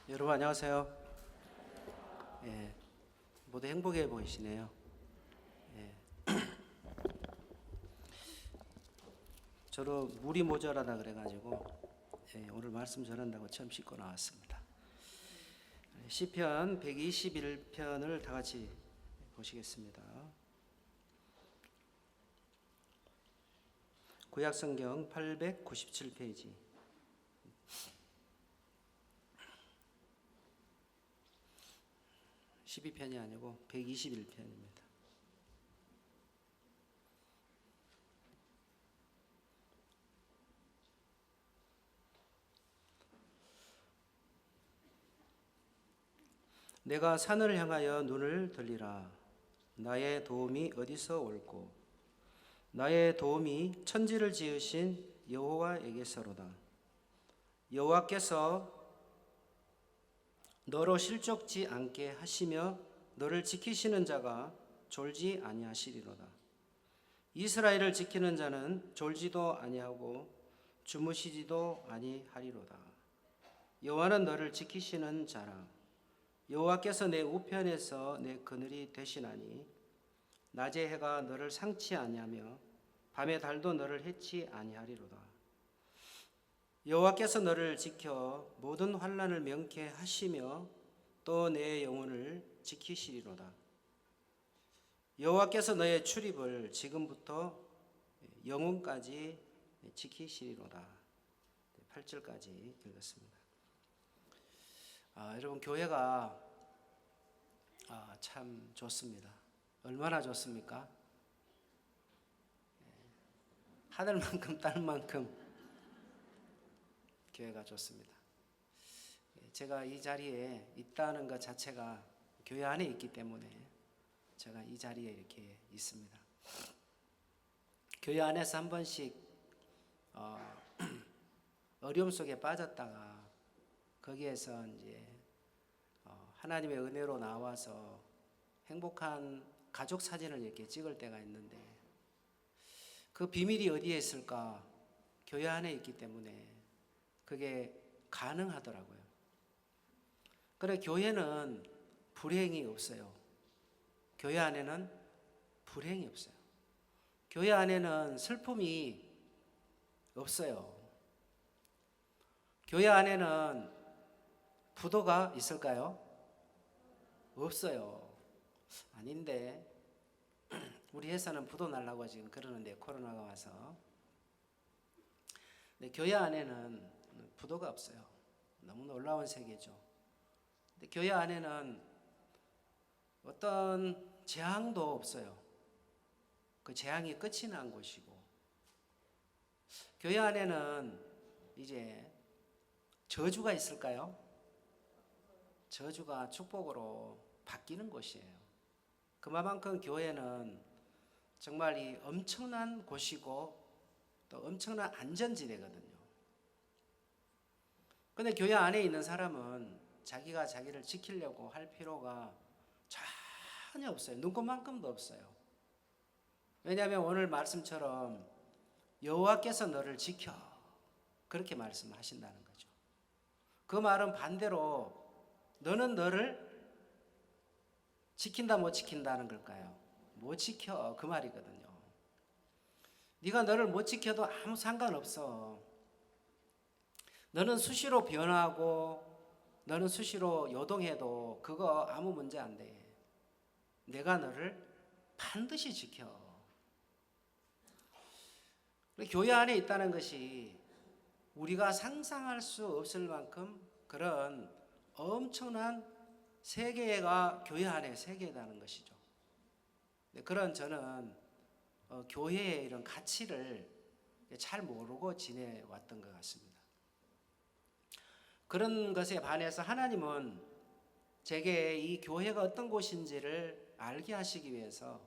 여러분 안녕하세요. 예, 모두 행복해 보이시네요. 예, 저도 물이 모자라다 그래가지고 오늘 말씀 전한다고 처음 씻고 나왔습니다. 시편 121편을 다 같이 보시겠습니다. 구약성경 897페이지. 12편이 아니고 121편입니다. 내가 산을 향하여 눈을 들리라. 나의 도움이 어디서 올꼬? 나의 도움이 천지를 지으신 여호와에게서로다. 여호와께서 너로 실족지 않게 하시며 너를 지키시는 자가 졸지 아니하시리로다. 이스라엘을 지키는 자는 졸지도 아니하고 주무시지도 아니하리로다. 여호와는 너를 지키시는 자라. 여호와께서 내 우편에서 내 그늘이 되시나니 낮의 해가 너를 상치 아니하며 밤의 달도 너를 해치 아니하리로다. 여호와께서 너를 지켜 모든 환난을 명케 하시며 또 내 영혼을 지키시리로다. 여호와께서 너의 출입을 지금부터 영혼까지 지키시리로다. 8절까지 읽었습니다. 여러분 교회가 참 좋습니다. 얼마나 좋습니까? 하늘만큼 땅만큼 교회가 좋습니다. 제가 이 자리에 있다는 것 자체가 교회 안에 있기 때문에 제가 이 자리에 이렇게 있습니다. 교회 안에서 한 번씩 어려움 속에 빠졌다가 거기에서 이제 하나님의 은혜로 나와서 행복한 가족 사진을 이렇게 찍을 때가 있는데 그 비밀이 어디에 있을까? 교회 안에 있기 때문에 그게 가능하더라고요. 그래 교회는 불행이 없어요. 교회 안에는 불행이 없어요. 교회 안에는 슬픔이 없어요. 교회 안에는 부도가 있을까요? 없어요. 아닌데 우리 회사는 부도 날라고 지금 그러는데 코로나가 와서. 근데 교회 안에는 부도가 없어요. 너무 놀라운 세계죠. 근데 교회 안에는 어떤 재앙도 없어요. 그 재앙이 끝이 난 곳이고, 교회 안에는 이제 저주가 있을까요? 저주가 축복으로 바뀌는 곳이에요. 그만큼 교회는 정말 이 엄청난 곳이고 또 엄청난 안전지대거든요. 그런데 교회 안에 있는 사람은 자기가 자기를 지키려고 할 필요가 전혀 없어요. 눈꼽만큼도 없어요. 왜냐하면 오늘 말씀처럼 여호와께서 너를 지켜 그렇게 말씀하신다는 거죠. 그 말은 반대로 너는 너를 지킨다 못 지킨다는 걸까요? 못 지켜 그 말이거든요. 네가 너를 못 지켜도 아무 상관없어. 너는 수시로 변하고 너는 수시로 요동해도 그거 아무 문제 안 돼. 내가 너를 반드시 지켜. 교회 안에 있다는 것이 우리가 상상할 수 없을 만큼 그런 엄청난 세계가 교회 안에 세계라는 것이죠. 그런 저는 교회의 이런 가치를 잘 모르고 지내왔던 것 같습니다. 그런 것에 반해서 하나님은 제게 이 교회가 어떤 곳인지를 알게 하시기 위해서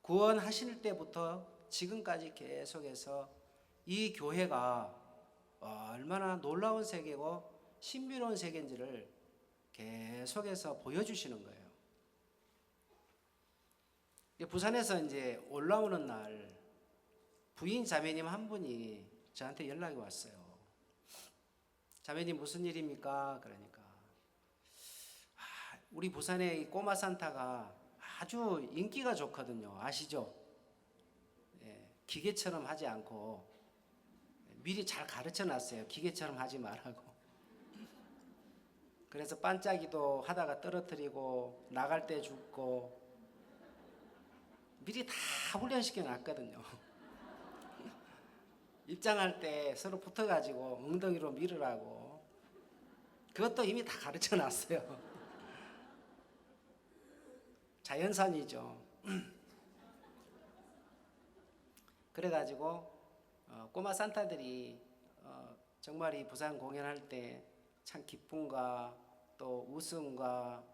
구원하실 때부터 지금까지 계속해서 이 교회가 얼마나 놀라운 세계고 신비로운 세계인지를 계속해서 보여주시는 거예요. 부산에서 이제 올라오는 날 부인 자매님 한 분이 저한테 연락이 왔어요. 자매님 무슨 일입니까? 그러니까 우리 부산의 이 꼬마 산타가 아주 인기가 좋거든요. 아시죠? 예, 기계처럼 하지 않고 미리 잘 가르쳐 놨어요. 기계처럼 하지 말라고. 그래서 반짝이도 하다가 떨어뜨리고 나갈 때 죽고 미리 다 훈련시켜 놨거든요. 입장할 때 서로 붙어가지고 엉덩이로 밀으라고. 그것도 이미 다 가르쳐 놨어요. 자연산이죠. 그래가지고 꼬마 산타들이 정말 이 부산 공연할 때 참 기쁨과 또 웃음과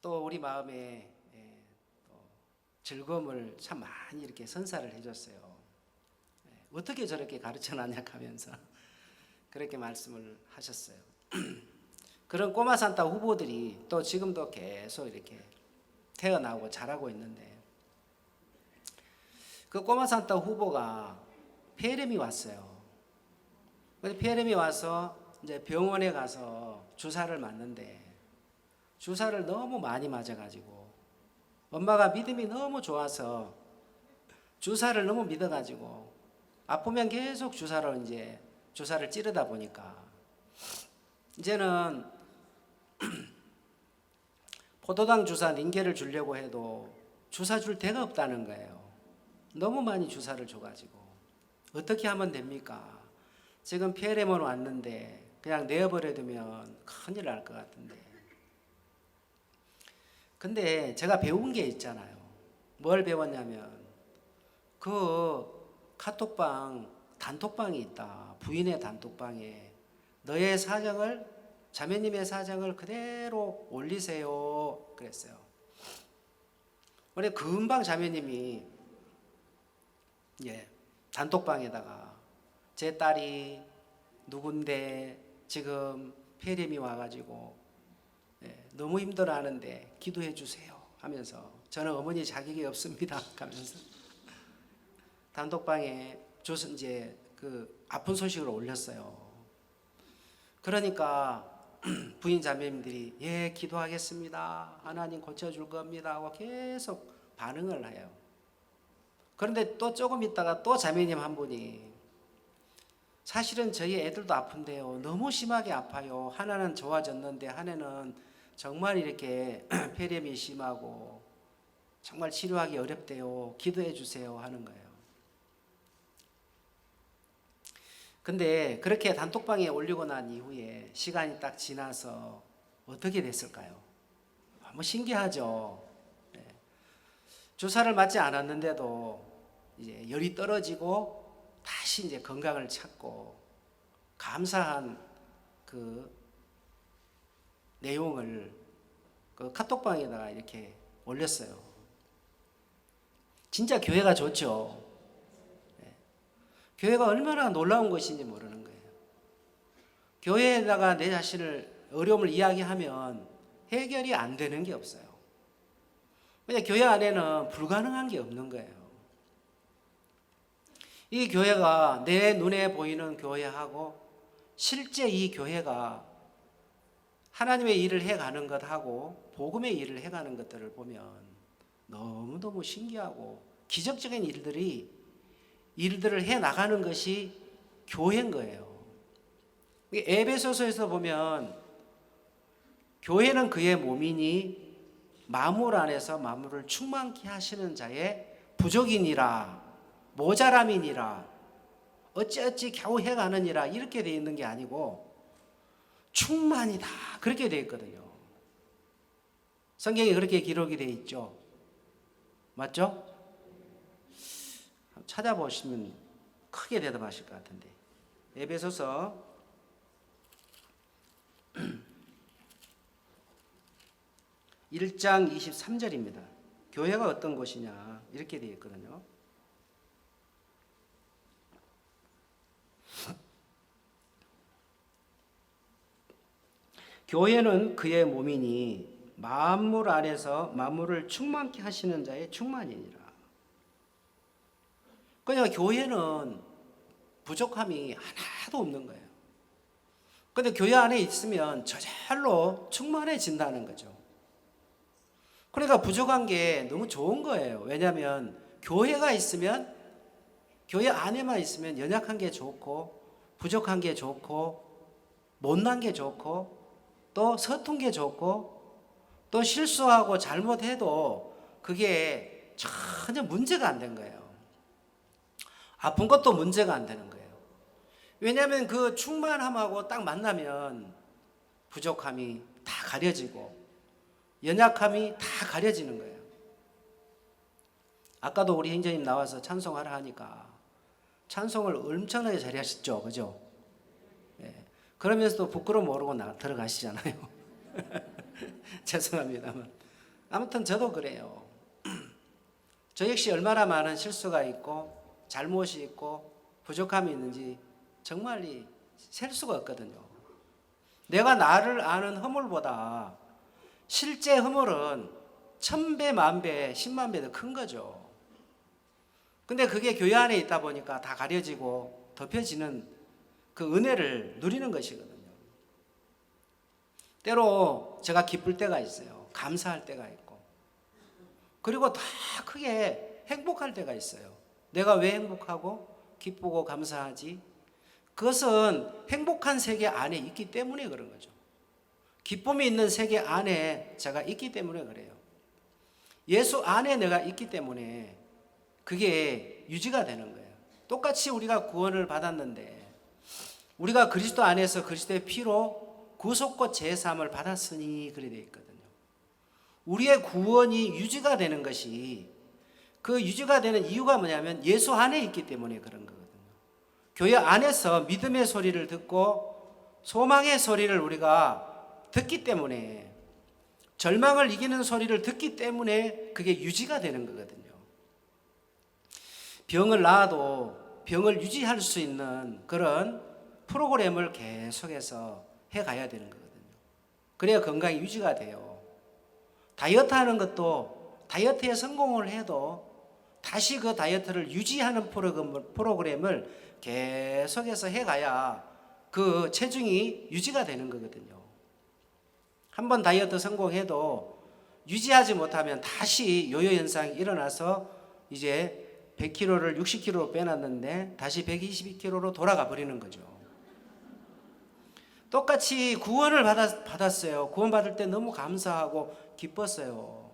또 우리 마음에 또 즐거움을 참 많이 이렇게 선사를 해줬어요. 어떻게 저렇게 가르쳐놨냐 하면서 그렇게 말씀을 하셨어요. 그런 꼬마 산타 후보들이 또 지금도 계속 이렇게 태어나고 자라고 있는데, 그 꼬마 산타 후보가 폐렴이 왔어요. 폐렴이 와서 이제 병원에 가서 주사를 맞는데, 주사를 너무 많이 맞아가지고 엄마가 믿음이 너무 좋아서 주사를 너무 믿어가지고 아프면 계속 주사를 찌르다 보니까 이제는 포도당 주사 링겔을 주려고 해도 주사 줄 데가 없다는 거예요. 너무 많이 주사를 줘가지고 어떻게 하면 됩니까? 지금 폐렴은 왔는데 그냥 내어버려두면 큰일 날 것 같은데. 근데 제가 배운 게 있잖아요. 뭘 배웠냐면 그 카톡방 단톡방이 있다. 부인의 단톡방에 너의 사정을, 자매님의 사정을 그대로 올리세요 그랬어요. 우리 금방 자매님이 단톡방에다가 제 딸이 누군데 지금 폐렴이 와가지고 너무 힘들어하는데 기도해 주세요 하면서, 저는 어머니 자격이 없습니다 하면서 단톡방에 이제 그 아픈 소식을 올렸어요. 그러니까 부인 자매님들이 기도하겠습니다, 하나님 고쳐줄 겁니다 하고 계속 반응을 해요. 그런데 또 조금 있다가 또 자매님 한 분이 사실은 저희 애들도 아픈데요, 너무 심하게 아파요, 하나는 좋아졌는데 하나는 정말 이렇게 폐렴이 심하고 정말 치료하기 어렵대요, 기도해 주세요 하는 거예요. 근데 그렇게 단톡방에 올리고 난 이후에 시간이 딱 지나서 어떻게 됐을까요? 너무 신기하죠. 주사를 맞지 않았는데도 이제 열이 떨어지고 다시 이제 건강을 찾고 감사한 그 내용을 그 카톡방에다가 이렇게 올렸어요. 진짜 교회가 좋죠. 교회가 얼마나 놀라운 것인지 모르는 거예요. 교회에다가 내 자신을, 어려움을 이야기하면 해결이 안 되는 게 없어요. 왜냐, 교회 안에는 불가능한 게 없는 거예요. 이 교회가 내 눈에 보이는 교회하고 실제 이 교회가 하나님의 일을 해가는 것하고 복음의 일을 해가는 것들을 보면 너무너무 신기하고 기적적인 일들을 해나가는 것이 교회인 거예요. 에베소서에서 보면 교회는 그의 몸이니 만물 안에서 만물을 충만케 하시는 자의 부족이니라, 모자람이니라, 어찌어찌 겨우 해가느니라, 이렇게 되어 있는 게 아니고 충만이다, 그렇게 되어 있거든요. 성경에 그렇게 기록이 되어 있죠. 맞죠? 찾아보시면 크게 대답하실 것 같은데, 에베소서 1장 23절입니다. 교회가 어떤 곳이냐 이렇게 되어 있거든요. 교회는 그의 몸이니 만물 안에서 만물을 충만케 하시는 자의 충만이니라. 그러니까 교회는 부족함이 하나도 없는 거예요. 근데 교회 안에 있으면 저절로 충만해진다는 거죠. 그러니까 부족한 게 너무 좋은 거예요. 왜냐하면 교회가 있으면, 교회 안에만 있으면 연약한 게 좋고, 부족한 게 좋고, 못난 게 좋고, 또 서툰 게 좋고, 또 실수하고 잘못해도 그게 전혀 문제가 안 된 거예요. 아픈 것도 문제가 안 되는 거예요. 왜냐하면 그 충만함하고 딱 만나면 부족함이 다 가려지고 연약함이 다 가려지는 거예요. 아까도 우리 형제님 나와서 찬송하라 하니까 찬송을 엄청나게 잘하셨죠, 그죠? 예. 그러면서도 부끄러움 모르고 들어가시잖아요. 죄송합니다만 아무튼 저도 그래요. 저 역시 얼마나 많은 실수가 있고 잘못이 있고 부족함이 있는지 정말 셀 수가 없거든요. 내가 나를 아는 허물보다 실제 허물은 1000배, 10,000배, 100,000배 더 큰 거죠. 근데 그게 교회 안에 있다 보니까 다 가려지고 덮여지는 그 은혜를 누리는 것이거든요. 때로 제가 기쁠 때가 있어요. 감사할 때가 있고. 그리고 다 크게 행복할 때가 있어요. 내가 왜 행복하고 기쁘고 감사하지? 그것은 행복한 세계 안에 있기 때문에 그런 거죠. 기쁨이 있는 세계 안에 제가 있기 때문에 그래요. 예수 안에 내가 있기 때문에 그게 유지가 되는 거예요. 똑같이 우리가 구원을 받았는데 우리가 그리스도 안에서 그리스도의 피로 구속과 제사함을 받았으니 그래 되어 있거든요. 우리의 구원이 유지가 되는 것이, 그 유지가 되는 이유가 뭐냐면 예수 안에 있기 때문에 그런 거거든요. 교회 안에서 믿음의 소리를 듣고 소망의 소리를 우리가 듣기 때문에, 절망을 이기는 소리를 듣기 때문에 그게 유지가 되는 거거든요. 병을 낳아도 병을 유지할 수 있는 그런 프로그램을 계속해서 해가야 되는 거거든요. 그래야 건강이 유지가 돼요. 다이어트 하는 것도 다이어트에 성공을 해도 다시 그 다이어트를 유지하는 프로그램을 계속해서 해가야 그 체중이 유지가 되는 거거든요. 한번 다이어트 성공해도 유지하지 못하면 다시 요요 현상이 일어나서 이제 100kg를 60kg로 빼놨는데 다시 122kg로 돌아가 버리는 거죠. 똑같이 구원을 받았어요. 구원받을 때 너무 감사하고 기뻤어요.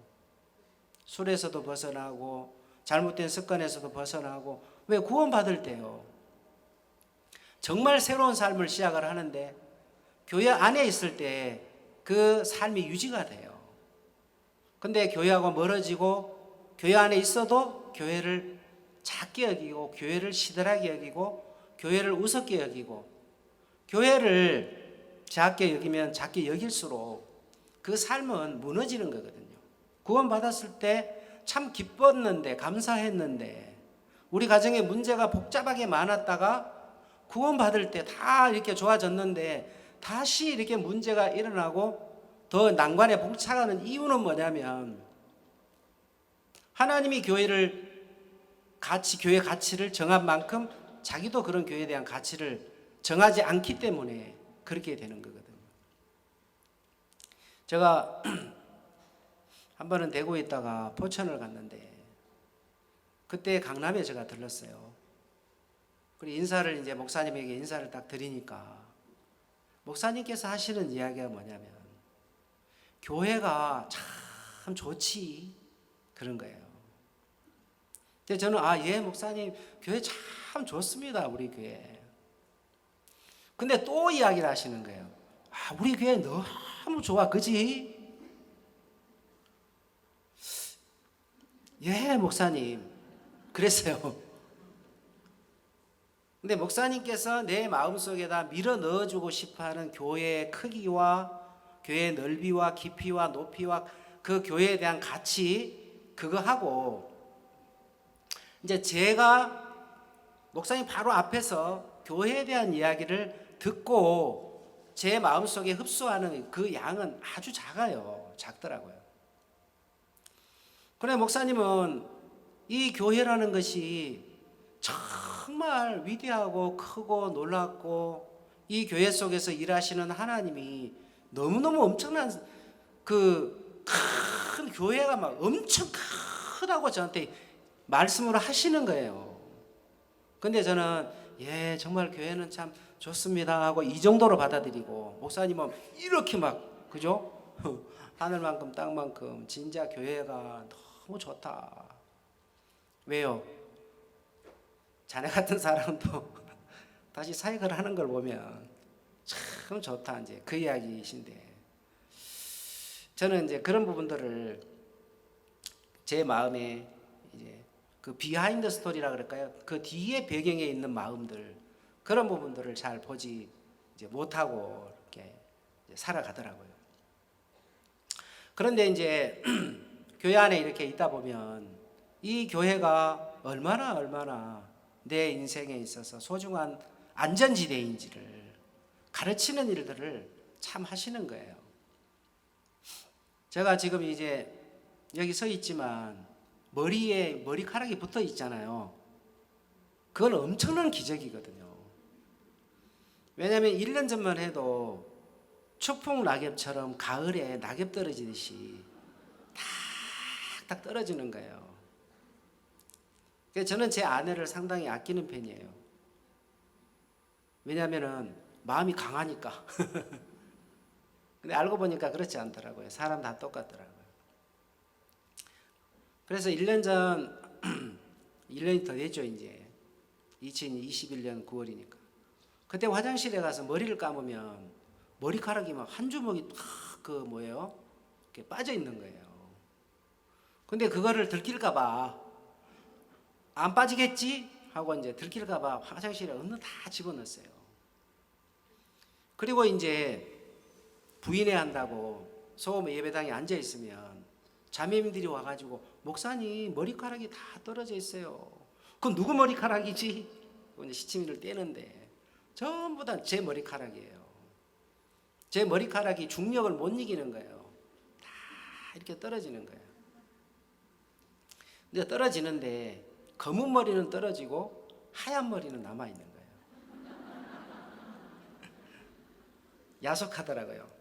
술에서도 벗어나고 잘못된 습관에서도 벗어나고. 왜? 구원받을 때요. 정말 새로운 삶을 시작을 하는데 교회 안에 있을 때 그 삶이 유지가 돼요. 근데 교회하고 멀어지고 교회 안에 있어도 교회를 작게 여기고 교회를 시들하게 여기고 교회를 우습게 여기고 교회를 작게 여기면 작게 여길수록 그 삶은 무너지는 거거든요. 구원받았을 때 참 기뻤는데 감사했는데 우리 가정에 문제가 복잡하게 많았다가 구원받을 때 다 이렇게 좋아졌는데 다시 이렇게 문제가 일어나고 더 난관에 봉착하는 이유는 뭐냐면 하나님이 교회 가치를 정한 만큼 자기도 그런 교회에 대한 가치를 정하지 않기 때문에 그렇게 되는 거거든요. 제가 한 번은 대구에 있다가 포천을 갔는데 그때 강남에 제가 들렀어요. 그리고 인사를 이제 목사님에게 인사를 딱 드리니까 목사님께서 하시는 이야기가 뭐냐면 교회가 참 좋지 그런 거예요. 근데 저는 예 목사님 교회 참 좋습니다 우리 교회. 근데 또 이야기를 하시는 거예요. 우리 교회 너무 좋아 그지? 예 목사님 그랬어요. 근데 목사님께서 내 마음속에다 밀어 넣어주고 싶어하는 교회의 크기와 교회의 넓이와 깊이와 높이와 그 교회에 대한 가치 그거 하고 이제 제가 목사님 바로 앞에서 교회에 대한 이야기를 듣고 제 마음속에 흡수하는 그 양은 아주 작더라고요. 그런데 목사님은 이 교회라는 것이 정말 위대하고 크고 놀랍고 이 교회 속에서 일하시는 하나님이 너무너무 엄청난 그 큰 교회가 막 엄청 크다고 저한테 말씀을 하시는 거예요. 근데 저는 예, 정말 교회는 참 좋습니다 하고 이 정도로 받아들이고, 목사님은 이렇게 막 그죠? 하늘만큼 땅만큼 진짜 교회가 너무 좋다. 왜요? 자네 같은 사람도 다시 사역을 하는 걸 보면 참 좋다, 이제 그 이야기이신데, 저는 이제 그런 부분들을 제 마음에 이제 그 비하인드 스토리라 그럴까요? 그 뒤에 배경에 있는 마음들, 그런 부분들을 잘 보지 이제 못하고 이렇게 이제 살아가더라고요. 그런데 이제 교회 안에 이렇게 있다 보면 이 교회가 얼마나 내 인생에 있어서 소중한 안전지대인지를 가르치는 일들을 참 하시는 거예요. 제가 지금 이제 여기 서 있지만 머리에 머리카락이 붙어 있잖아요. 그건 엄청난 기적이거든요. 왜냐하면 1년 전만 해도 추풍 낙엽처럼 가을에 낙엽 떨어지듯이 탁탁 떨어지는 거예요. 그래서 저는 제 아내를 상당히 아끼는 편이에요. 왜냐하면 마음이 강하니까. 근데 알고 보니까 그렇지 않더라고요. 사람 다 똑같더라고요. 그래서 1년 전 1년이 더 됐죠, 이제 2021년 9월이니까. 그때 화장실에 가서 머리를 감으면 머리카락이 막 한 주먹이 탁 뭐예요? 이렇게 빠져 있는 거예요. 근데 그거를 들킬까봐 안 빠지겠지 하고 이제 들킬까봐 화장실에 어느 다 집어넣었어요. 그리고 이제 부인회 한다고 소음 예배당에 앉아 있으면 자매님들이 와가지고 목사님 머리카락이 다 떨어져 있어요. 그건 누구 머리카락이지? 이제 시치미를 떼는데 전부 다 제 머리카락이에요. 제 머리카락이 중력을 못 이기는 거예요. 다 이렇게 떨어지는 거예요. 근데 떨어지는데 검은 머리는 떨어지고 하얀 머리는 남아 있는 거예요. 야속하더라고요.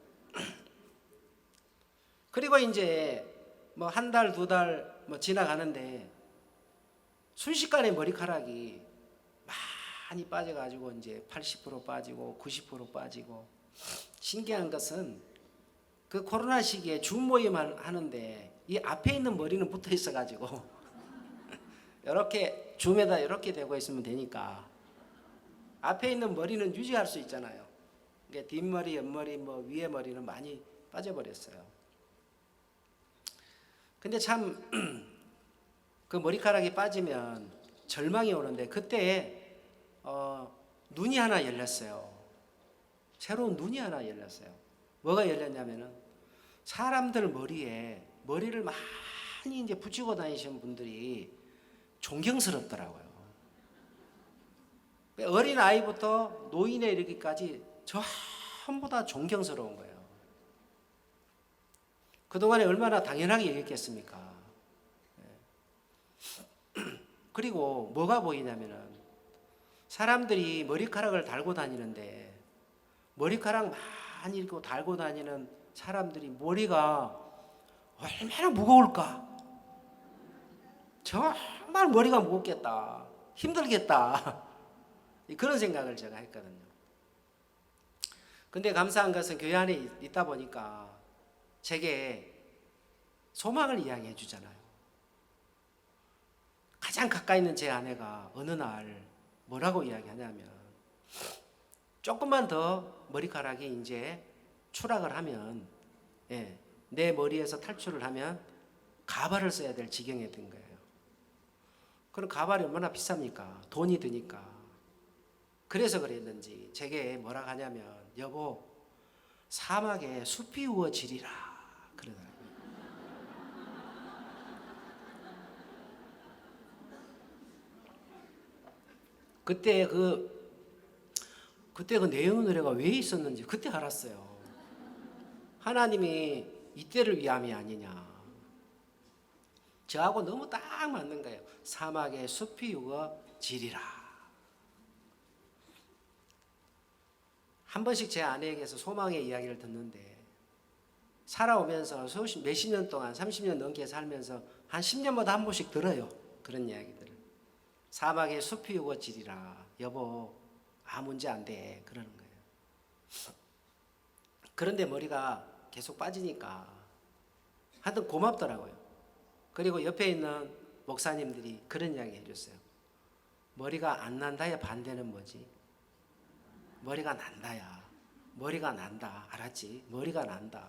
그리고 이제 뭐 한 달, 두 달 뭐 지나가는데 순식간에 머리카락이 많이 빠져가지고 이제 80% 빠지고 90% 빠지고, 신기한 것은 그 코로나 시기에 줌 모임을 하는데 이 앞에 있는 머리는 붙어 있어가지고 이렇게 줌에다 이렇게 대고 있으면 되니까 앞에 있는 머리는 유지할 수 있잖아요. 그러니까 뒷머리, 옆머리, 뭐 위에 머리는 많이 빠져버렸어요. 근데 참 그 머리카락이 빠지면 절망이 오는데 그때 눈이 하나 열렸어요. 새로운 눈이 하나 열렸어요. 뭐가 열렸냐면은 사람들 머리에 머리를 많이 이제 붙이고 다니시는 분들이 존경스럽더라고요. 어린 아이부터 노인에 이르기까지 전부 다 존경스러운 거예요. 그동안에 얼마나 당연하게 여겼겠습니까? 그리고 뭐가 보이냐면은 사람들이 머리카락을 달고 다니는데 머리카락 많이 이렇게 달고 다니는 사람들이 머리가 얼마나 무거울까? 정말 머리가 무겁겠다. 힘들겠다. 그런 생각을 제가 했거든요. 근데 감사한 것은 교회 안에 있다 보니까 제게 소망을 이야기해 주잖아요. 가장 가까이 있는 제 아내가 어느 날 뭐라고 이야기하냐면, 조금만 더 머리카락이 이제 추락을 하면, 내 머리에서 탈출을 하면 가발을 써야 될 지경에 든 거예요. 그럼 가발이 얼마나 비쌉니까? 돈이 드니까. 그래서 그랬는지 제게 뭐라 하냐면, 여보, 사막에 숲이 우거지리라 그러더라고요. 그때 그 내용 노래가 왜 있었는지 그때 알았어요. 하나님이 이때를 위함이 아니냐. 저하고 너무 딱 맞는 거예요. 사막에 숲이 우거지리라. 한 번씩 제 아내에게서 소망의 이야기를 듣는데 살아오면서 몇십 년 동안 30년 넘게 살면서 한 10년마다 한 번씩 들어요. 그런 이야기들을. 사막에 숲이 우거지리라. 여보 문제 안 돼. 그러는 거예요. 그런데 머리가 계속 빠지니까 하여튼 고맙더라고요. 그리고 옆에 있는 목사님들이 그런 이야기 해줬어요. 머리가 안 난다의 반대는 뭐지? 머리가 난다야. 머리가 난다. 알았지? 머리가 난다.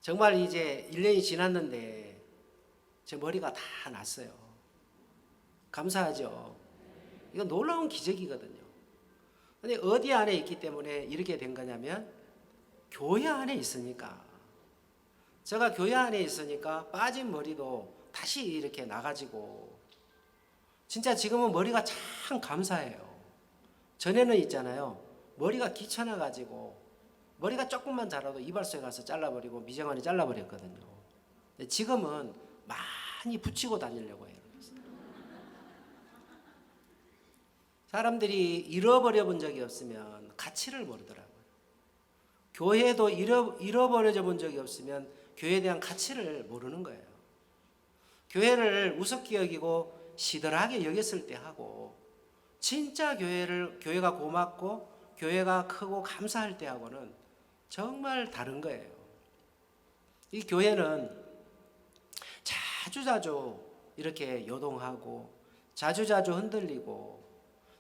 정말 이제 1년이 지났는데 제 머리가 다 났어요. 감사하죠? 이건 놀라운 기적이거든요. 근데 어디 안에 있기 때문에 이렇게 된 거냐면 교회 안에 있으니까. 제가 교회 안에 있으니까 빠진 머리도 다시 이렇게 나가지고 진짜 지금은 머리가 참 감사해요. 전에는 있잖아요. 머리가 귀찮아가지고 머리가 조금만 자라도 이발소에 가서 잘라버리고 미정원이 잘라버렸거든요. 근데 지금은 많이 붙이고 다니려고 해요. 사람들이 잃어버려 본 적이 없으면 가치를 모르더라고요. 교회도 잃어버려져 본 적이 없으면 교회에 대한 가치를 모르는 거예요. 교회를 우습게 여기고 시들하게 여겼을 때 하고 진짜 교회가 고맙고 교회가 크고 감사할 때 하고는 정말 다른 거예요. 이 교회는 자주자주 이렇게 요동하고 자주자주 흔들리고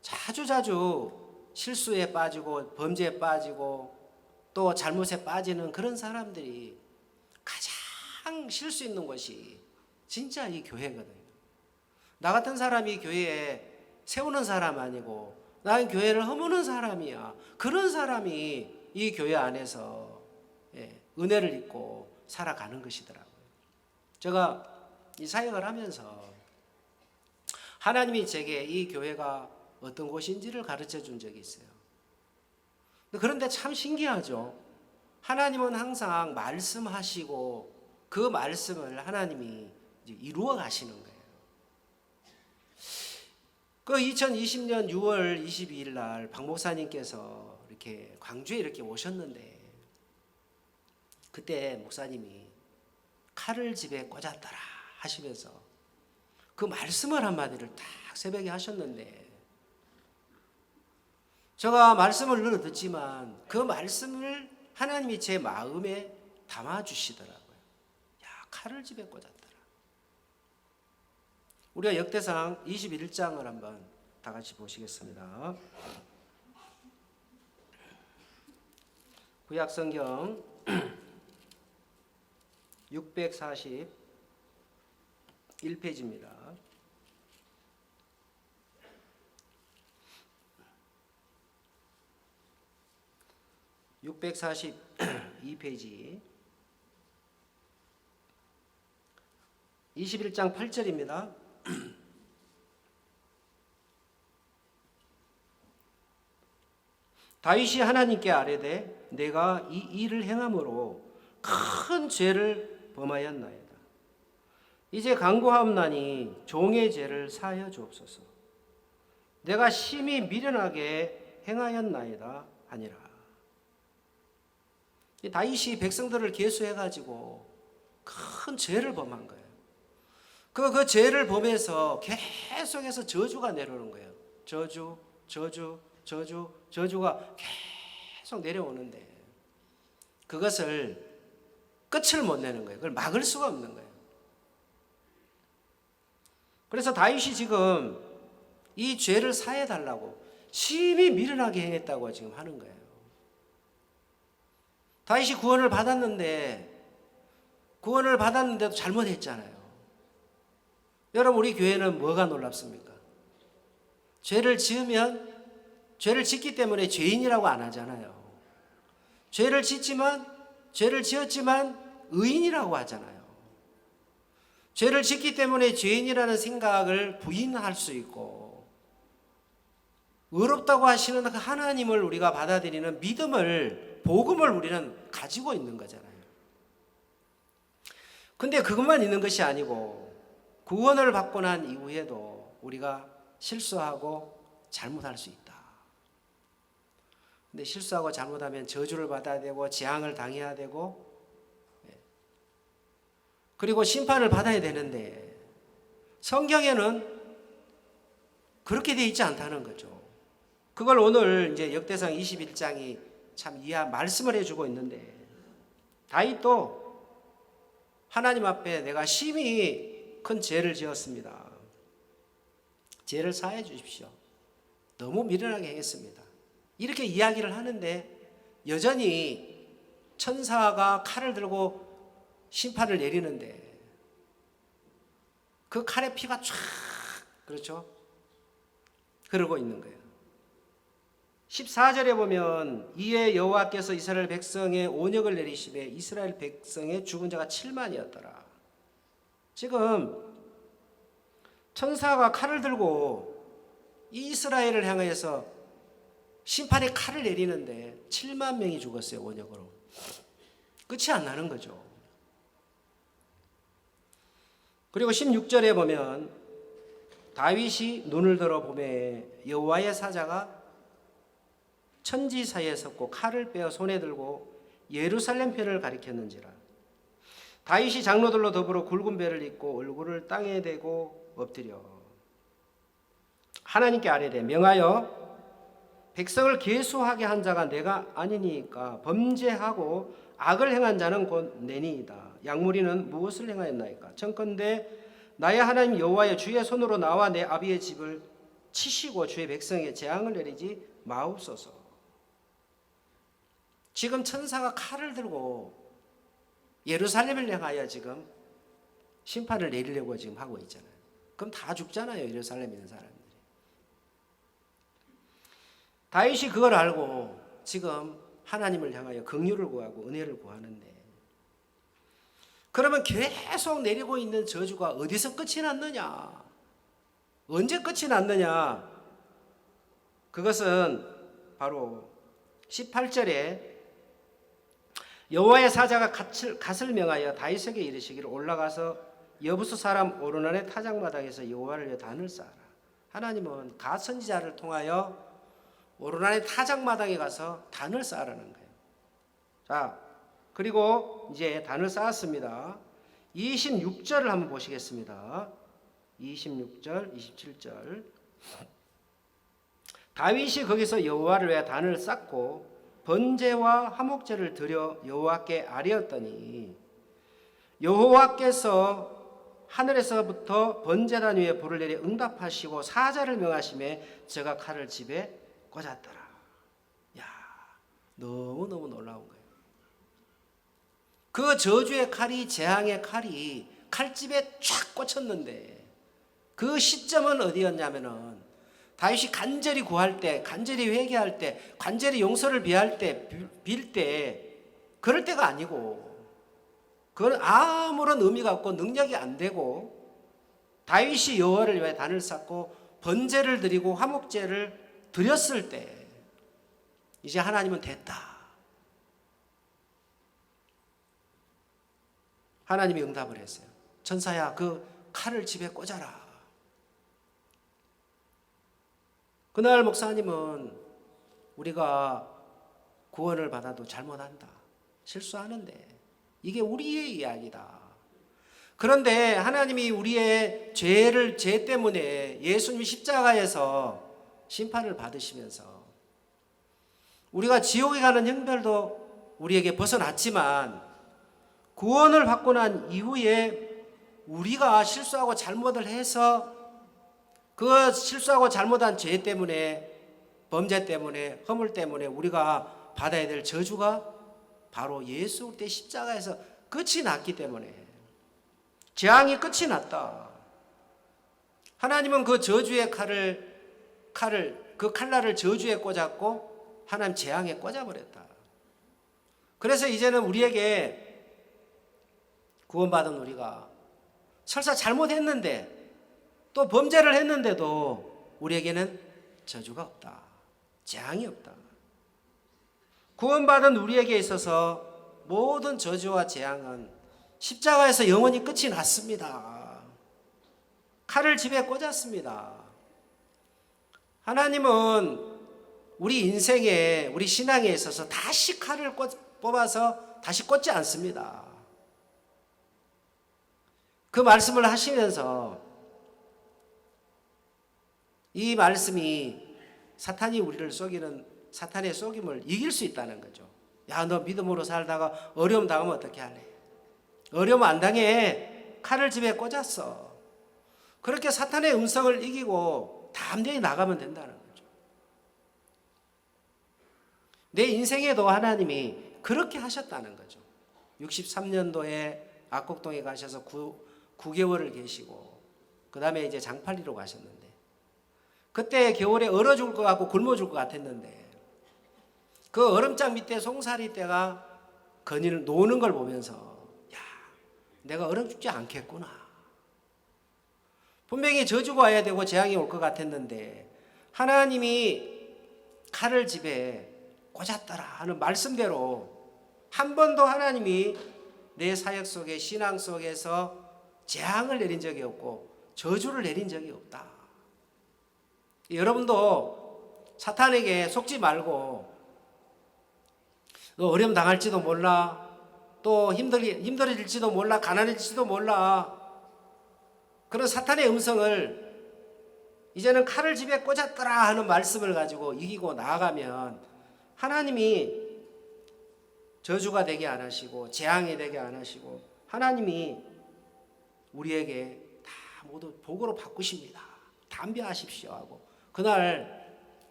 자주자주 실수에 빠지고 범죄에 빠지고 또 잘못에 빠지는 그런 사람들이 가장 쉴 수 있는 곳이 진짜 이 교회거든요. 나 같은 사람이 교회에 세우는 사람 아니고 나는 교회를 허무는 사람이야. 그런 사람이 이 교회 안에서 은혜를 입고 살아가는 것이더라고요. 제가 이 사역을 하면서 하나님이 제게 이 교회가 어떤 곳인지를 가르쳐 준 적이 있어요. 그런데 참 신기하죠. 하나님은 항상 말씀하시고 그 말씀을 하나님이 이루어 가시는 거예요. 그 2020년 6월 22일 날 박 목사님께서 이렇게 광주에 이렇게 오셨는데 그때 목사님이 칼을 집에 꽂았더라 하시면서 그 말씀을 한마디를 딱 새벽에 하셨는데 제가 말씀을 늘 듣지만 그 말씀을 하나님이 제 마음에 담아주시더라고요. 야, 칼을 집에 꽂았더라. 우리가 역대상 21장을 한번 다 같이 보시겠습니다. 구약성경 641페이지입니다. 642페이지 21장 8절입니다. 다윗이 하나님께 아뢰되 내가 이 일을 행함으로 큰 죄를 범하였나이다. 이제 간구하옵나니 종의 죄를 사하여 주옵소서. 내가 심히 미련하게 행하였나이다 하니라. 다윗이 백성들을 계수해가지고 큰 죄를 범한 거예요. 그 죄를 범해서 계속해서 저주가 내려오는 거예요. 저주가 계속 내려오는데 그것을 끝을 못 내는 거예요. 그걸 막을 수가 없는 거예요. 그래서 다윗이 지금 이 죄를 사해달라고 심히 미련하게 행했다고 지금 하는 거예요. 다윗이 구원을 받았는데도 잘못했잖아요. 여러분 우리 교회는 뭐가 놀랍습니까? 죄를 짓기 때문에 죄인이라고 안 하잖아요. 죄를 지었지만 의인이라고 하잖아요. 죄를 짓기 때문에 죄인이라는 생각을 부인할 수 있고 의롭다고 하시는 그 하나님을 우리가 받아들이는 복음을 우리는 가지고 있는 거잖아요. 근데 그것만 있는 것이 아니고 구원을 받고 난 이후에도 우리가 실수하고 잘못할 수 있다. 근데 실수하고 잘못하면 저주를 받아야 되고 재앙을 당해야 되고 그리고 심판을 받아야 되는데 성경에는 그렇게 되어 있지 않다는 거죠. 그걸 오늘 이제 역대상 21장이 참 말씀을 해주고 있는데 다윗도 하나님 앞에 내가 심히 큰 죄를 지었습니다. 죄를 사해 주십시오. 너무 미련하게 행했습니다. 이렇게 이야기를 하는데 여전히 천사가 칼을 들고 심판을 내리는데 그 칼의 피가 쫙 그렇죠? 흐르고 있는 거예요. 14절에 보면 이에 여호와께서 이스라엘 백성의 온역을 내리시매 이스라엘 백성의 죽은 자가 7만이었더라. 지금 천사가 칼을 들고 이스라엘을 향해서 심판의 칼을 내리는데 7만 명이 죽었어요. 온역으로. 끝이 안 나는 거죠. 그리고 16절에 보면 다윗이 눈을 들어 보매 여호와의 사자가 천지 사이에 섰고 칼을 빼어 손에 들고 예루살렘 편을 가리켰는지라. 다윗이 장로들로 더불어 굵은 배를 입고 얼굴을 땅에 대고 엎드려 하나님께 아뢰되 명하여 백성을 계수하게 한 자가 내가 아니니까 범죄하고 악을 행한 자는 곧 내니이다. 양무리는 무엇을 행하였나이까? 청컨대 나의 하나님 여호와의 주의 손으로 나와 내 아비의 집을 치시고 주의 백성에 재앙을 내리지 마옵소서. 지금 천사가 칼을 들고 예루살렘을 향하여 지금 심판을 내리려고 지금 하고 있잖아요. 그럼 다 죽잖아요. 예루살렘에 있는 사람들이. 다윗이 그걸 알고 지금 하나님을 향하여 긍휼을 구하고 은혜를 구하는데 그러면 계속 내리고 있는 저주가 어디서 끝이 났느냐? 언제 끝이 났느냐? 그것은 바로 18절에 여호와의 사자가 갓을 명하여 다윗에게 이르시기를 올라가서 여부수 사람 오르난의 타작마당에서 여호와를 위해 단을 쌓아라. 하나님은 갓 선지자를 통하여 오르난의 타작마당에 가서 단을 쌓으라는 거예요. 자, 그리고 이제 단을 쌓았습니다. 26절을 한번 보시겠습니다. 26절, 27절. 다윗이 거기서 여호와를 위해 단을 쌓고 번제와 화목제를 드려 여호와께 아뢰었더니 여호와께서 하늘에서부터 번제단 위에 불을 내려 응답하시고 사자를 명하심에 저가 칼을 집에 꽂았더라. 야, 너무너무 놀라운 거예요. 그 저주의 칼이 재앙의 칼이 칼집에 쫙 꽂혔는데 그 시점은 어디였냐면은 다윗이 간절히 구할 때, 간절히 회개할 때, 간절히 용서를 빌 때 그럴 때가 아니고 그건 아무런 의미가 없고 능력이 안 되고 다윗이 여호와를 위해 단을 쌓고 번제를 드리고 화목제를 드렸을 때 이제 하나님은 됐다. 하나님이 응답을 했어요. 천사야, 그 칼을 집에 꽂아라. 그날 목사님은 우리가 구원을 받아도 잘못한다. 실수하는데 이게 우리의 이야기다. 그런데 하나님이 우리의 죄 때문에 예수님이 십자가에서 심판을 받으시면서 우리가 지옥에 가는 형벌도 우리에게 벗어났지만 구원을 받고 난 이후에 우리가 실수하고 잘못을 해서 그 실수하고 잘못한 죄 때문에 범죄 때문에 허물 때문에 우리가 받아야 될 저주가 바로 예수 그리스도의 십자가에서 끝이 났기 때문에 재앙이 끝이 났다. 하나님은 그 저주의 그 칼날을 저주에 꽂았고 하나님 재앙에 꽂아버렸다. 그래서 이제는 우리에게 구원받은 우리가 설사 잘못했는데 또 범죄를 했는데도 우리에게는 저주가 없다. 재앙이 없다. 구원받은 우리에게 있어서 모든 저주와 재앙은 십자가에서 영원히 끝이 났습니다. 칼을 집에 꽂았습니다. 하나님은 우리 인생에, 우리 신앙에 있어서 다시 칼을 뽑아서 다시 꽂지 않습니다. 그 말씀을 하시면서 이 말씀이 사탄이 우리를 속이는 사탄의 속임을 이길 수 있다는 거죠. 야, 너 믿음으로 살다가 어려움 당하면 어떻게 할래? 어려움 안 당해. 칼을 집에 꽂았어. 그렇게 사탄의 음성을 이기고 담대히 나가면 된다는 거죠. 내 인생에도 하나님이 그렇게 하셨다는 거죠. 63년도에 악곡동에 가셔서 9개월을 계시고 그 다음에 이제 장팔리로 가셨는데 그때 겨울에 얼어 죽을 것 같고 굶어 죽을 것 같았는데 그 얼음장 밑에 송사리 떼가 거니를 노는 걸 보면서 야, 내가 얼어 죽지 않겠구나. 분명히 저주가 와야 되고 재앙이 올 것 같았는데 하나님이 칼을 집에 꽂았더라 하는 말씀대로 한 번도 하나님이 내 사역 속에 신앙 속에서 재앙을 내린 적이 없고 저주를 내린 적이 없다. 여러분도 사탄에게 속지 말고 너 어려움 당할지도 몰라. 또 힘들어질지도 몰라. 가난해질지도 몰라. 그런 사탄의 음성을 이제는 칼을 집에 꽂았더라 하는 말씀을 가지고 이기고 나아가면 하나님이 저주가 되게 안 하시고 재앙이 되게 안 하시고 하나님이 우리에게 다 모두 복으로 바꾸십니다. 담대하십시오 하고 그날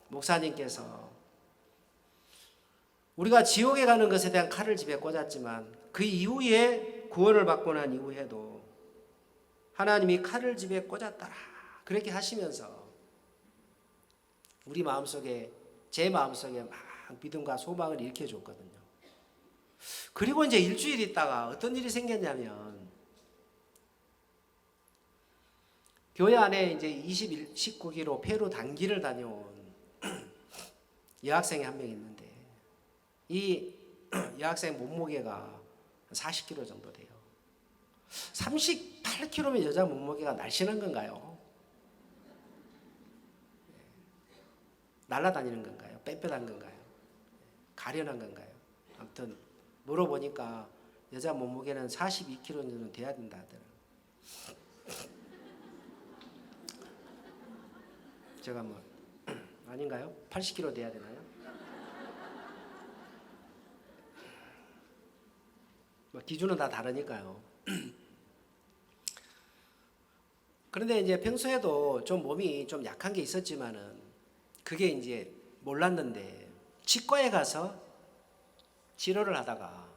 목사님께서 우리가 지옥에 가는 것에 대한 칼을 집에 꽂았지만 그 이후에 구원을 받고 난 이후에도 하나님이 칼을 집에 꽂았더라 그렇게 하시면서 우리 마음속에 제 마음속에 막 믿음과 소망을 일으켜줬거든요. 그리고 이제 일주일 있다가 어떤 일이 생겼냐면 교회 안에 이제 19기로 페루 단기를 다녀온 여학생이 한 명 있는데 이 여학생 몸무게가 40kg 정도 돼요. 38kg면 여자 몸무게가 날씬한 건가요? 날아다니는 건가요? 빽빽한 건가요? 가련한 건가요? 아무튼 물어보니까 여자 몸무게는 42kg 정도 돼야 된다 하더라고요. 제가 뭐 아닌가요? 80kg 돼야 되나요? 뭐 기준은 다 다르니까요. 그런데 이제 평소에도 좀 몸이 좀 약한 게 있었지만은 그게 이제 몰랐는데 치과에 가서 치료를 하다가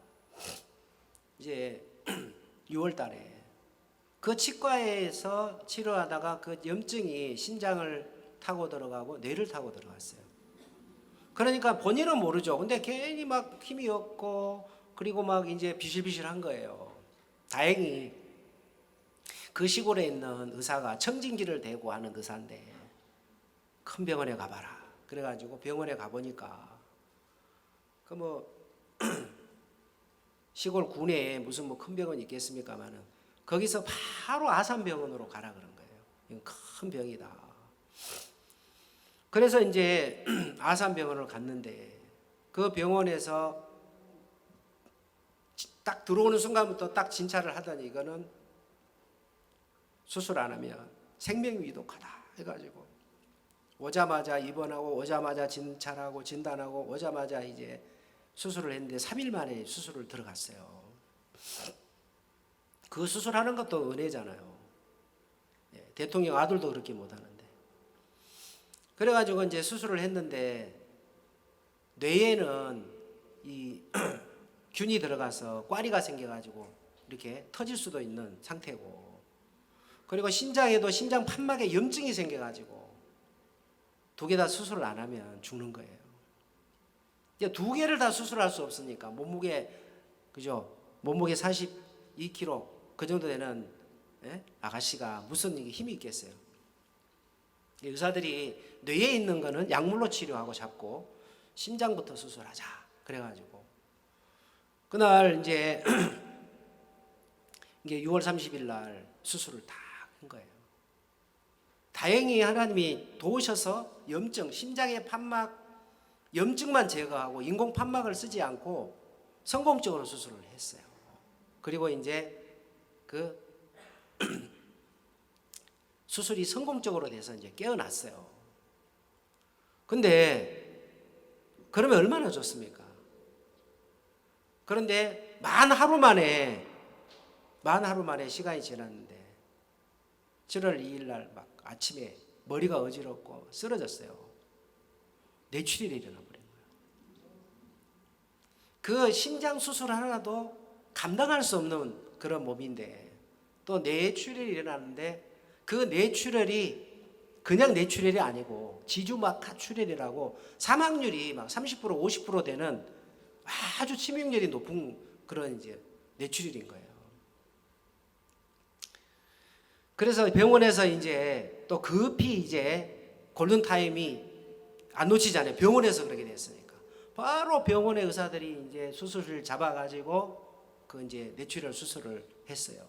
이제 6월 달에 그 치과에서 치료하다가 그 염증이 신장을 타고 들어가고 뇌를 타고 들어갔어요. 그러니까 본인은 모르죠. 근데 괜히 막 힘이 없고 그리고 막 이제 비실비실한 거예요. 다행히 그 시골에 있는 의사가 청진기를 대고 하는 의사인데 큰 병원에 가봐라. 그래가지고 병원에 가보니까 그 뭐 시골 구내에 무슨 뭐 큰 병원이 있겠습니까만은 거기서 바로 아산병원으로 가라 그런 거예요. 이건 큰 병이다. 그래서 이제 아산병원을 갔는데 그 병원에서 딱 들어오는 순간부터 딱 진찰을 하더니 이거는 수술 안 하면 생명위독하다 해가지고 오자마자 입원하고 오자마자 진찰하고 진단하고 오자마자 이제 수술을 했는데 3일 만에 수술을 들어갔어요. 그 수술하는 것도 은혜잖아요. 대통령 아들도 그렇게 못하는데. 그래가지고 이제 수술을 했는데 뇌에는 이 균이 들어가서 꽈리가 생겨가지고 이렇게 터질 수도 있는 상태고 그리고 신장에도 심장 판막에 염증이 생겨가지고 2개 다 수술을 안 하면 죽는 거예요. 이제 2개를 다 수술할 수 없으니까 몸무게 그죠? 몸무게 42kg 그 정도 되는 아가씨가 무슨 힘이 있겠어요? 의사들이 뇌에 있는 거는 약물로 치료하고 잡고 심장부터 수술하자 그래가지고 그날 이제 이게 6월 30일 날 수술을 다 한 거예요. 다행히 하나님이 도우셔서 염증, 심장의 판막 염증만 제거하고 인공 판막을 쓰지 않고 성공적으로 수술을 했어요. 그리고 이제 그 수술이 성공적으로 돼서 이제 깨어났어요. 근데 그러면 얼마나 좋습니까? 그런데 만 하루 만에 시간이 지났는데 7월 2일 날 막 아침에 머리가 어지럽고 쓰러졌어요. 뇌출혈이 일어나 버린 거예요. 그 심장 수술 하나도 감당할 수 없는 그런 몸인데 또 뇌출혈이 일어나는데 그 뇌출혈이 그냥 뇌출혈이 아니고 지주막하 출혈이라고 사망률이 막 30% 50% 되는 아주 치명률이 높은 그런 이제 뇌출혈인 거예요. 그래서 병원에서 이제 또 급히 이제 골든타임이 안 놓치잖아요. 병원에서 그렇게 됐으니까. 바로 병원의 의사들이 이제 수술을 잡아가지고 그 이제 뇌출혈 수술을 했어요.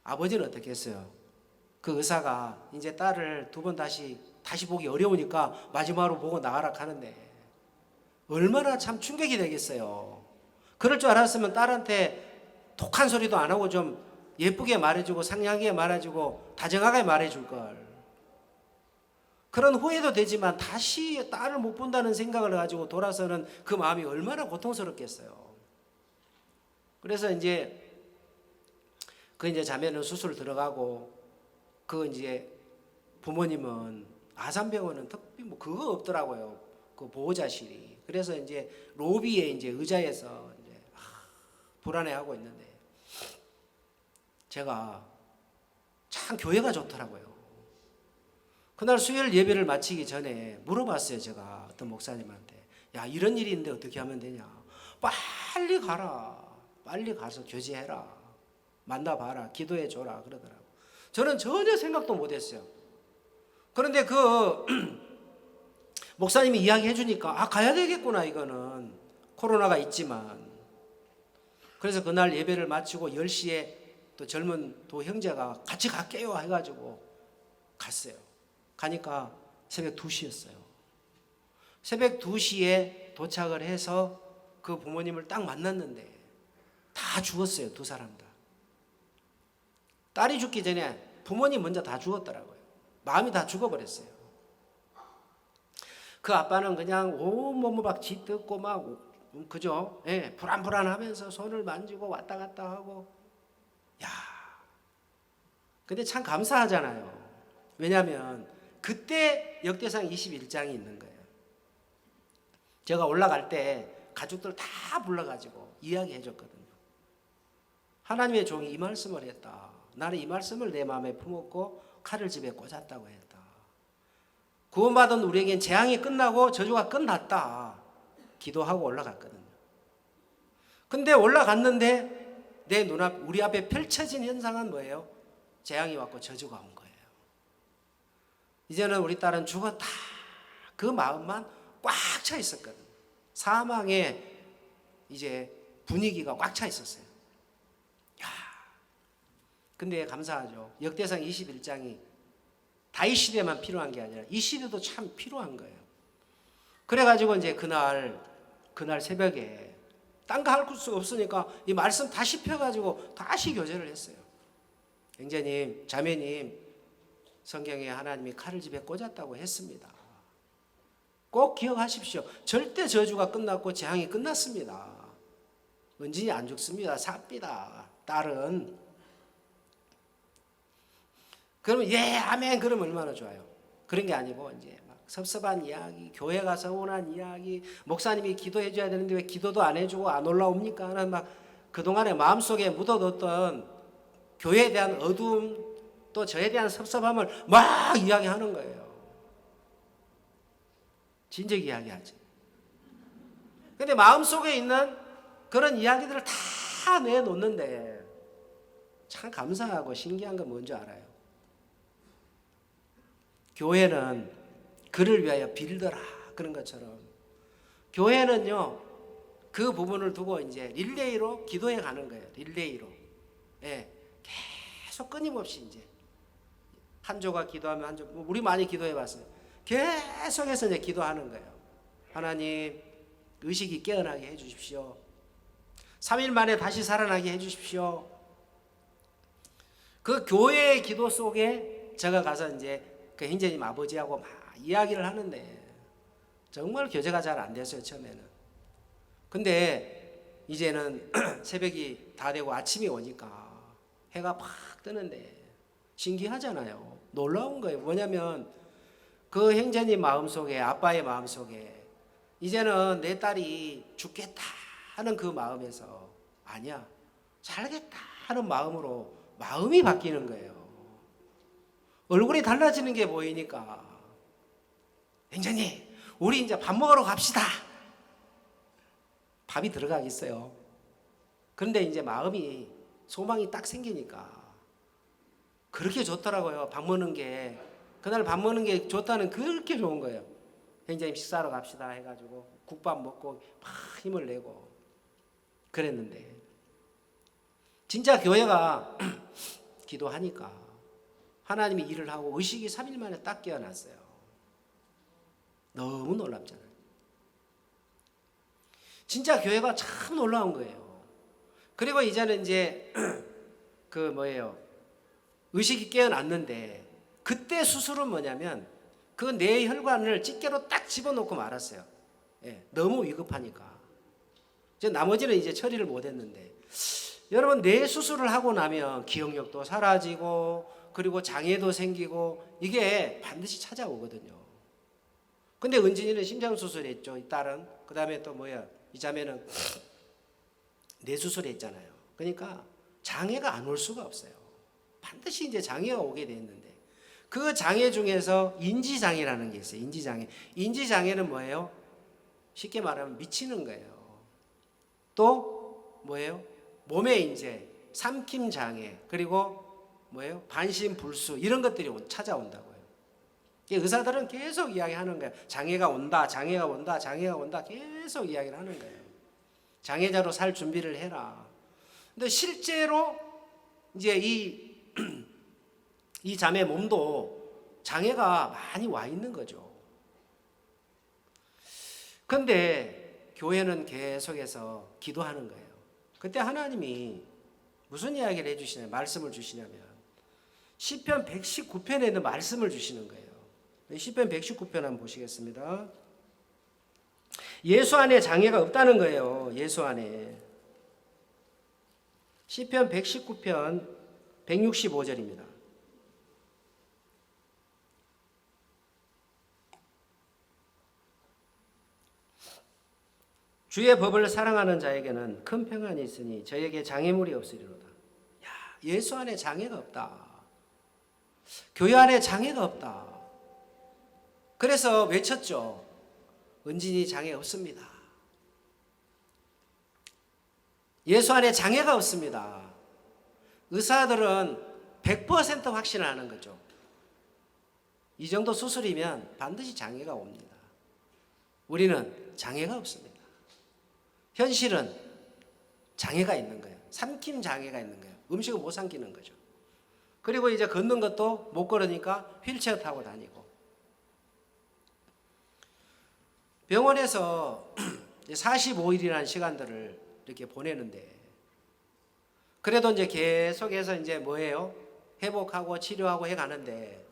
아버지는 어떻게 했어요? 그 의사가 이제 딸을 두 번 다시 보기 어려우니까 마지막으로 보고 나가라 하는데 얼마나 참 충격이 되겠어요. 그럴 줄 알았으면 딸한테 독한 소리도 안 하고 좀 예쁘게 말해주고 상냥하게 말해주고 다정하게 말해줄 걸. 그런 후회도 되지만 다시 딸을 못 본다는 생각을 가지고 돌아서는 그 마음이 얼마나 고통스럽겠어요. 그래서 이제 그 이제 자매는 수술 들어가고 그 이제 부모님은 아산병원은 특히 뭐 그거 없더라고요. 그 보호자실이. 그래서 이제 로비에 이제 의자에서 이제 불안해하고 있는데 제가 참 교회가 좋더라고요. 그날 수요일 예배를 마치기 전에 물어봤어요. 제가 어떤 목사님한테 야 이런 일이 있는데 어떻게 하면 되냐. 빨리 가라. 빨리 가서 교제해라. 만나봐라. 기도해줘라. 그러더라고요. 저는 전혀 생각도 못했어요. 그런데 그 목사님이 이야기해 주니까 가야 되겠구나. 이거는 코로나가 있지만. 그래서 그날 예배를 마치고 10시에 또 젊은 도 형제가 같이 갈게요 해가지고 갔어요. 가니까 새벽 2시였어요. 새벽 2시에 도착을 해서 그 부모님을 딱 만났는데 다 죽었어요. 두 사람 다. 딸이 죽기 전에 부모님 먼저 다 죽었더라고요. 마음이 다 죽어버렸어요. 그 아빠는 그냥 온몸을 막 짓듣고 막 그죠? 예, 불안불안하면서 손을 만지고 왔다 갔다 하고 야, 근데 참 감사하잖아요. 왜냐하면 그때 역대상 21장이 있는 거예요. 제가 올라갈 때 가족들 다 불러가지고 이야기해 줬거든요. 하나님의 종이 이 말씀을 했다. 나는 이 말씀을 내 마음에 품었고 칼을 집에 꽂았다고 했다. 구원받은 우리에겐 재앙이 끝나고 저주가 끝났다. 기도하고 올라갔거든요. 근데 올라갔는데 내 눈앞, 우리 앞에 펼쳐진 현상은 뭐예요? 재앙이 왔고 저주가 온 거예요. 이제는 우리 딸은 죽었다. 그 마음만 꽉 차 있었거든요. 사망의 이제 분위기가 꽉 차 있었어요. 야, 근데 감사하죠. 역대상 21장이 다윗 시대만 필요한 게 아니라 이 시대도 참 필요한 거예요. 그래가지고 이제 그날 새벽에 딴 거 할 수 없으니까 이 말씀 다시 펴가지고 다시 교제를 했어요. 형제님, 자매님, 성경에 하나님이 칼을 집에 꽂았다고 했습니다. 꼭 기억하십시오. 절대 저주가 끝났고 재앙이 끝났습니다. 은진이 안 죽습니다. 삽니다. 딸은. 그러면 예, 아멘. 그러면 얼마나 좋아요. 그런 게 아니고 이제 막 섭섭한 이야기, 교회 가서 서운한 이야기, 목사님이 기도해 줘야 되는데 왜 기도도 안 해주고 안 올라옵니까? 하는 막 그동안에 마음속에 묻어뒀던 교회에 대한 어두움, 또 저에 대한 섭섭함을 막 이야기하는 거예요. 진작 이야기하지. 근데 마음속에 있는 그런 이야기들을 다 내놓는데 참 감사하고 신기한 건 뭔지 알아요? 교회는 그를 위하여 빌더라 그런 것처럼 교회는요 그 부분을 두고 이제 릴레이로 기도해 가는 거예요. 릴레이로. 예, 계속 끊임없이 이제 한 조가 기도하면 한 조, 우리 많이 기도해 봤어요. 계속해서 이제 기도하는 거예요. 하나님, 의식이 깨어나게 해주십시오. 3일 만에 다시 살아나게 해주십시오. 그 교회의 기도 속에 제가 가서 이제 그 형제님 아버지하고 막 이야기를 하는데 정말 교제가 잘 안 됐어요, 처음에는. 근데 이제는 새벽이 다 되고 아침이 오니까 해가 팍 뜨는데 신기하잖아요. 놀라운 거예요. 뭐냐면 그 형제님 마음속에, 아빠의 마음속에 이제는 내 딸이 죽겠다 하는 그 마음에서 아니야, 살겠다 하는 마음으로 마음이 바뀌는 거예요. 얼굴이 달라지는 게 보이니까 형제님, 우리 이제 밥 먹으러 갑시다. 밥이 들어가겠어요. 그런데 이제 마음이, 소망이 딱 생기니까 그렇게 좋더라고요. 밥 먹는 게. 그날 밥 먹는 게 좋다는, 그렇게 좋은 거예요. 형제님 식사하러 갑시다 해가지고 국밥 먹고 막 힘을 내고 그랬는데, 진짜 교회가 기도하니까 하나님이 일을 하고 의식이 3일 만에 딱 깨어났어요. 너무 놀랍잖아요. 진짜 교회가 참 놀라운 거예요. 그리고 이제는 이제 의식이 깨어났는데, 그때 수술은 뭐냐면 그 뇌 혈관을 집게로 딱 집어넣고 말았어요. 예, 너무 위급하니까. 이제 나머지는 이제 처리를 못했는데, 여러분, 뇌 수술을 하고 나면 기억력도 사라지고 그리고 장애도 생기고 이게 반드시 찾아오거든요. 근데 은진이는 심장 수술했죠, 이 딸은. 그 다음에 또 이 자매는 뇌 수술했잖아요. 그러니까 장애가 안 올 수가 없어요. 반드시 이제 장애가 오게 돼 있는데, 그 장애 중에서 인지장애라는 게 있어요. 인지장애. 인지장애는 뭐예요? 쉽게 말하면 미치는 거예요. 또 몸에 이제 삼킴장애, 그리고 반신불수, 이런 것들이 찾아온다고요. 의사들은 계속 이야기하는 거예요. 장애가 온다, 장애가 온다, 장애가 온다, 계속 이야기를 하는 거예요. 장애자로 살 준비를 해라. 근데 실제로 이제 이 자매 몸도 장애가 많이 와 있는 거죠. 근데 교회는 계속해서 기도하는 거예요. 그때 하나님이 무슨 이야기를 해주시냐면, 말씀을 주시냐면 시편 119편에 있는 말씀을 주시는 거예요. 시편 119편 한번 보시겠습니다. 예수 안에 장애가 없다는 거예요. 예수 안에. 시편 119편 165절입니다. 주의 법을 사랑하는 자에게는 큰 평안이 있으니 저에게 장애물이 없으리로다. 야, 예수 안에 장애가 없다. 교회 안에 장애가 없다. 그래서 외쳤죠. 은진이 장애 없습니다. 예수 안에 장애가 없습니다. 의사들은 100% 확신을 하는 거죠. 이 정도 수술이면 반드시 장애가 옵니다. 우리는 장애가 없습니다. 현실은 장애가 있는 거예요. 삼킴 장애가 있는 거예요. 음식을 못 삼키는 거죠. 그리고 이제 걷는 것도 못 걸으니까 휠체어 타고 다니고. 병원에서 45일이라는 시간들을 이렇게 보내는데, 그래도 이제 계속해서 이제 회복하고 치료하고 해 가는데,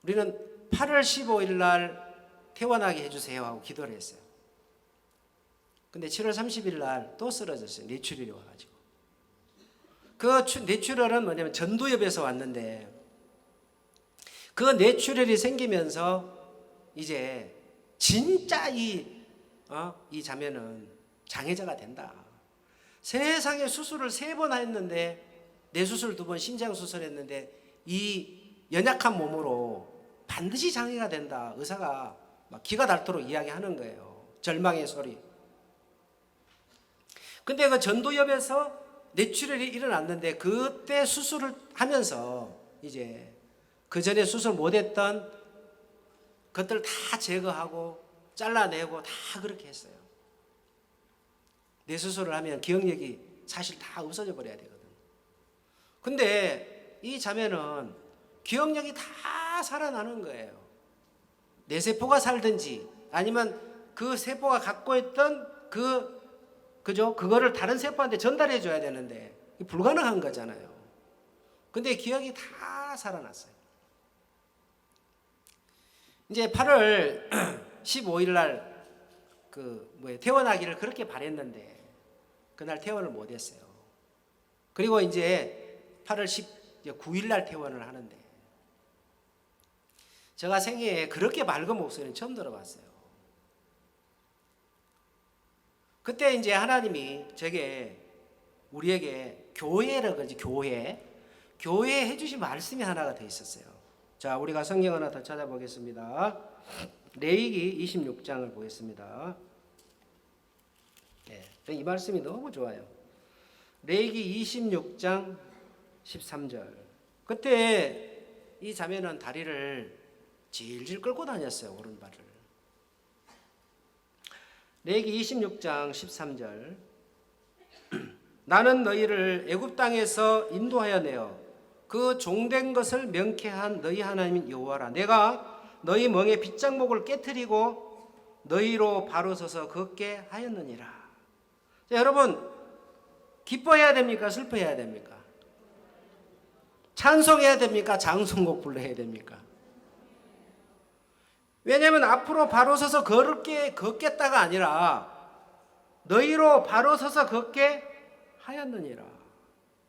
우리는 8월 15일 날 퇴원하게 해주세요 하고 기도를 했어요. 근데 7월 30일 날 또 쓰러졌어요. 뇌출혈이 와가지고. 그 뇌출혈은 뭐냐면 전두엽에서 왔는데, 그 뇌출혈이 생기면서 이제 진짜 이 자매는 장애자가 된다. 세상에 수술을 3번 했는데, 뇌수술 2번, 심장 수술했는데 이 연약한 몸으로 반드시 장애가 된다. 의사가 막 기가 닳도록 이야기하는 거예요. 절망의 소리. 근데 그 전두엽에서 뇌출혈이 일어났는데, 그때 수술을 하면서 이제 그 전에 수술 못했던 것들 다 제거하고 잘라내고 다 그렇게 했어요. 뇌수술을 하면 기억력이 사실 다 없어져 버려야 되거든. 근데 이 자매는 기억력이 다 살아나는 거예요. 내 세포가 살든지 아니면 그 세포가 갖고 있던 그거를 다른 세포한테 전달해 줘야 되는데 불가능한 거잖아요. 근데 기억이 다 살아났어요. 이제 8월 15일 날 퇴원하기를 그렇게 바랬는데 그날 퇴원을 못 했어요. 그리고 이제 8월 19일 날 퇴원을 하는데 제가 생애에 그렇게 맑은 목소리는 처음 들어봤어요. 그때 이제 하나님이 우리에게 교회라고 그러지, 교회 해주신 말씀이 하나가 더 있었어요. 자, 우리가 성경 하나 더 찾아보겠습니다. 레위기 26장을 보겠습니다. 네, 이 말씀이 너무 좋아요. 레위기 26장 13절. 그때 이 자매는 다리를 질질 끌고 다녔어요, 오른발을. 레위기 26장 13절. 나는 너희를 애굽 땅에서 인도하여 내어 그 종된 것을 명쾌한 너희 하나님 여호와라. 내가 너희 멍에 빗장목을 깨뜨리고 너희로 바로 서서 걷게 하였느니라. 자, 여러분, 기뻐해야 됩니까? 슬퍼해야 됩니까? 찬송해야 됩니까? 장송곡 불러야 됩니까? 왜냐하면 앞으로 바로 서서 걷겠다가 아니라 너희로 바로 서서 걷게 하였느니라.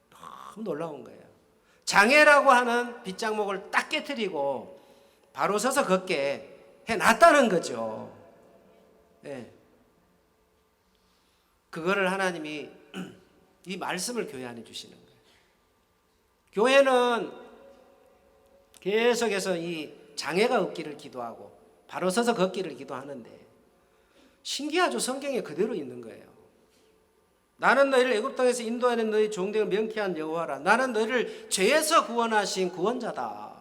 너무 놀라운 거예요. 장애라고 하는 빗장목을 딱 깨뜨리고 바로 서서 걷게 해놨다는 거죠. 네. 그거를 하나님이 이 말씀을 교회 안에 주시는 거예요. 교회는 계속해서 이 장애가 없기를 기도하고 바로 서서 걷기를 기도하는데 신기하죠. 성경에 그대로 있는 거예요. 나는 너희를 애굽 땅에서 인도하는 너희 종되어 명쾌한 여호와라. 나는 너희를 죄에서 구원하신 구원자다.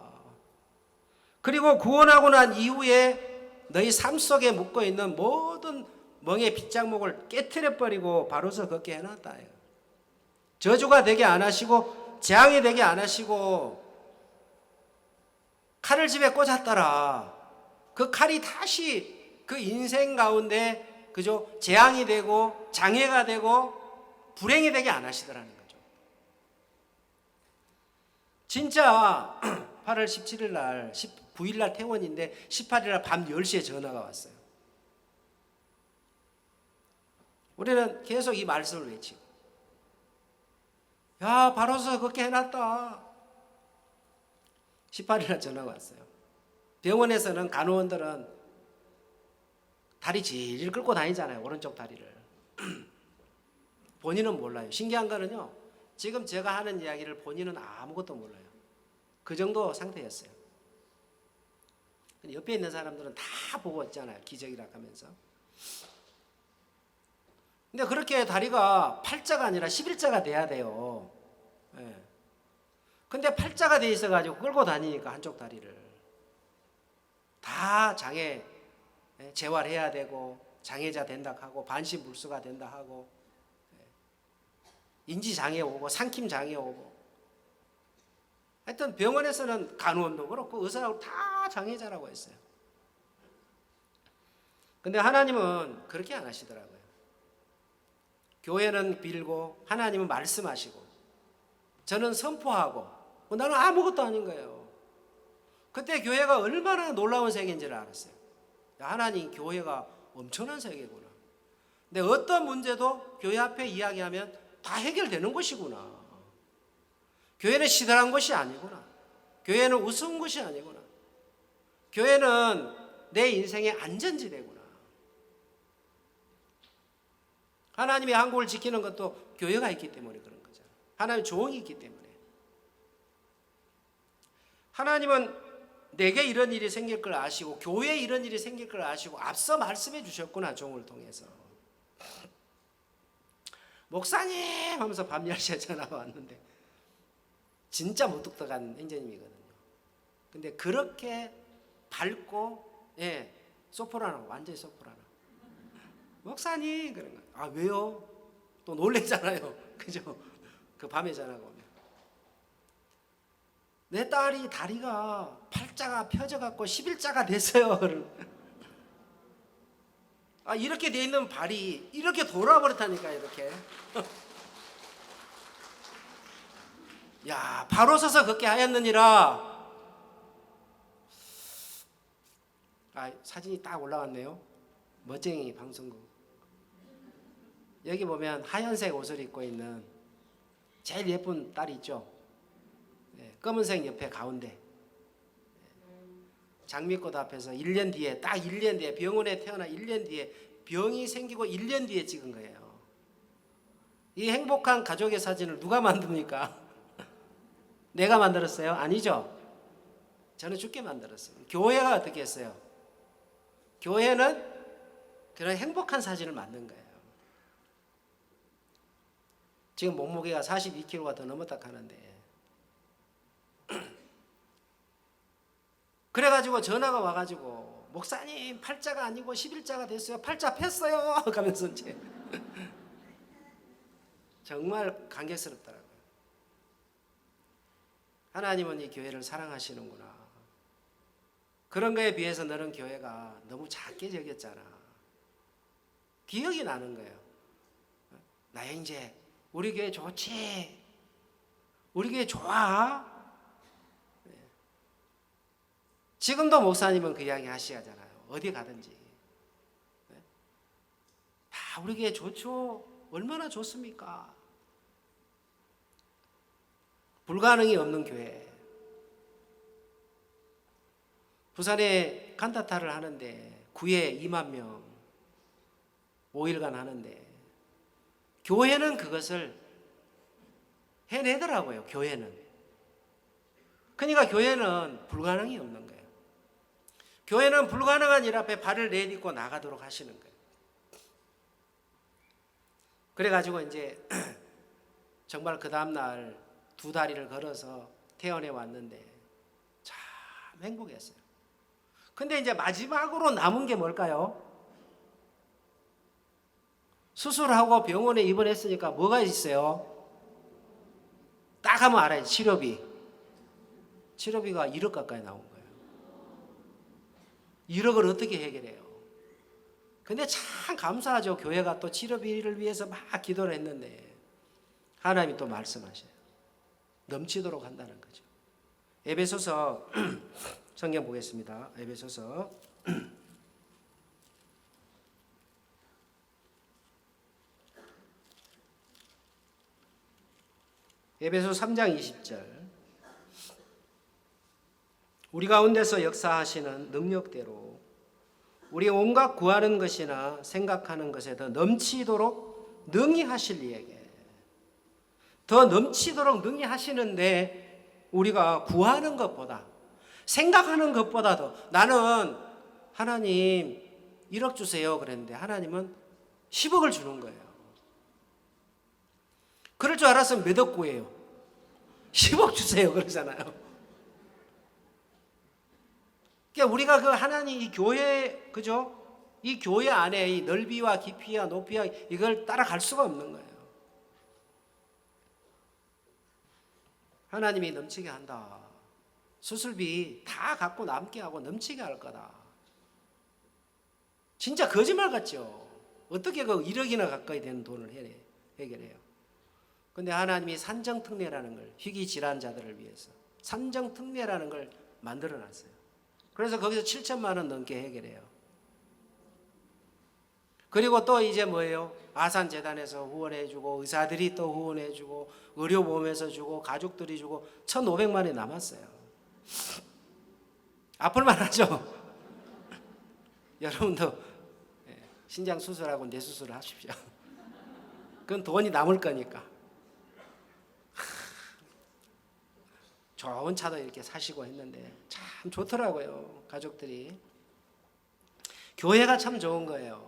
그리고 구원하고 난 이후에 너희 삶 속에 묻고 있는 모든 멍에 빗장목을 깨트려 버리고 바로서 걷게 해놨다. 저주가 되게 안 하시고 재앙이 되게 안 하시고 칼을 집에 꽂았더라. 그 칼이 다시 그 인생 가운데 재앙이 되고 장애가 되고 불행이 되게 안 하시더라는 거죠. 진짜 8월 17일 날 19일 날 퇴원인데 18일 날 밤 10시에 전화가 왔어요. 우리는 계속 이 말씀을 외치고 야, 바로서 그렇게 해놨다. 18일 날 전화가 왔어요. 병원에서는 간호원들은 다리 질질 끌고 다니잖아요. 오른쪽 다리를. 본인은 몰라요. 신기한 거는요, 지금 제가 하는 이야기를 본인은 아무것도 몰라요. 그 정도 상태였어요. 옆에 있는 사람들은 다 보고 있잖아요. 기적이라 하면서. 근데 그렇게 다리가 8자가 아니라 11자가 돼야 돼요. 예. 근데 8자가 돼 있어가지고 끌고 다니니까 한쪽 다리를 다 재활해야 되고 장애자 된다 하고 반신불수가 된다 하고 인지장애 오고 삼킴장애 오고 하여튼 병원에서는 간호원도 그렇고 의사하고 다 장애자라고 했어요. 근데 하나님은 그렇게 안 하시더라고요. 교회는 빌고 하나님은 말씀하시고 저는 선포하고 나는 아무것도 아닌 거예요. 그때 교회가 얼마나 놀라운 세계인지를 알았어요. 하나님 교회가 엄청난 세계구나. 근데 어떤 문제도 교회 앞에 이야기하면 다 해결되는 것이구나. 교회는 시들한 것이 아니구나. 교회는 우스운 것이 아니구나. 교회는 내 인생의 안전지대구나. 하나님이 한국을 지키는 것도 교회가 있기 때문에 그런 거잖아요. 하나님의 조응이 있기 때문에. 하나님은 내게 이런 일이 생길 걸 아시고 교회에 이런 일이 생길 걸 아시고 앞서 말씀해 주셨구나. 종을 통해서. 목사님 하면서 밤 10시에 전화가 왔는데 진짜 무뚝뚝한 행제님이거든요. 근데 그렇게 밝고 소프라노, 완전히 소프라노. 목사님 그런 거예요. 아, 왜요? 또 놀래잖아요. 그죠? 그 밤에 전화가 오면. 내 딸이 다리가 팔자가 펴져갖고 11자가 됐어요. 이렇게 돼 있는 발이 이렇게 돌아버렸다니까 이렇게. 야, 바로 서서 걷게 하였느니라. 사진이 딱 올라왔네요. 멋쟁이 방송국. 여기 보면 하얀색 옷을 입고 있는 제일 예쁜 딸이 있죠. 검은색 옆에 가운데. 장미꽃 앞에서 1년 뒤에, 딱 1년 뒤에, 병원에 태어나 1년 뒤에, 병이 생기고 1년 뒤에 찍은 거예요. 이 행복한 가족의 사진을 누가 만듭니까? 내가 만들었어요? 아니죠. 저는 주께 만들었어요. 교회가 어떻게 했어요? 교회는 그런 행복한 사진을 만든 거예요. 지금 몸무게가 42kg가 더 넘었다 하는데, 그래가지고 전화가 와가지고 목사님 팔자가 아니고 11자가 됐어요. 팔자 폈어요. 하면서 이제 정말 감격스럽더라고요. 하나님은 이 교회를 사랑하시는구나. 그런 거에 비해서 너는 교회가 너무 작게 여겼잖아. 기억이 나는 거예요. 나 이제 우리 교회 좋지. 우리 교회 좋아. 지금도 목사님은 그 이야기 하시잖아요. 어디 가든지. 우리 교회 좋죠. 얼마나 좋습니까? 불가능이 없는 교회. 부산에 칸타타를 하는데 9회 2만 명 5일간 하는데 교회는 그것을 해내더라고요. 교회는. 그러니까 교회는 불가능이 없는 거예요. 교회는 불가능한 일 앞에 발을 내딛고 나가도록 하시는 거예요. 그래가지고 이제 정말 그 다음날 2다리를 걸어서 퇴원해 왔는데 참 행복했어요. 근데 이제 마지막으로 남은 게 뭘까요? 수술하고 병원에 입원했으니까 뭐가 있어요? 딱 하면 알아요. 치료비. 치료비가 1억 가까이 나온 거예요. 1억을 어떻게 해결해요? 근데 참 감사하죠. 교회가 또 치료비를 위해서 막 기도를 했는데 하나님이 또 말씀하셔요. 넘치도록 한다는 거죠. 에베소서 성경 보겠습니다. 에베소서 에베소 3장 20절. 우리 가운데서 역사하시는 능력대로 우리 온갖 구하는 것이나 생각하는 것에 더 넘치도록 능히 하실 이에게, 더 넘치도록 능히 하시는데 우리가 구하는 것보다 생각하는 것보다도, 나는 하나님 1억 주세요 그랬는데 하나님은 10억을 주는 거예요. 그럴 줄 알았으면 몇 억 구해요? 10억 주세요 그러잖아요. 그러니까 우리가 그 하나님 이 교회, 그죠? 이 교회 안에 이 넓이와 깊이와 높이와 이걸 따라갈 수가 없는 거예요. 하나님이 넘치게 한다. 수술비 다 갖고 남게 하고 넘치게 할 거다. 진짜 거짓말 같죠? 어떻게 그 1억이나 가까이 되는 돈을 해결해요? 근데 하나님이 산정특례라는 걸, 희귀질환자들을 위해서 산정특례라는 걸 만들어 놨어요. 그래서 거기서 7천만 원 넘게 해결해요. 그리고 또 이제 뭐예요? 아산재단에서 후원해주고, 의사들이 또 후원해주고, 의료보험에서 주고, 가족들이 주고, 1,500만 원이 남았어요. 아플만 하죠? 여러분도 신장 수술하고 뇌 수술을 하십시오. 그건 돈이 남을 거니까. 좋은 차도 이렇게 사시고 했는데 참 좋더라고요. 가족들이. 교회가 참 좋은 거예요.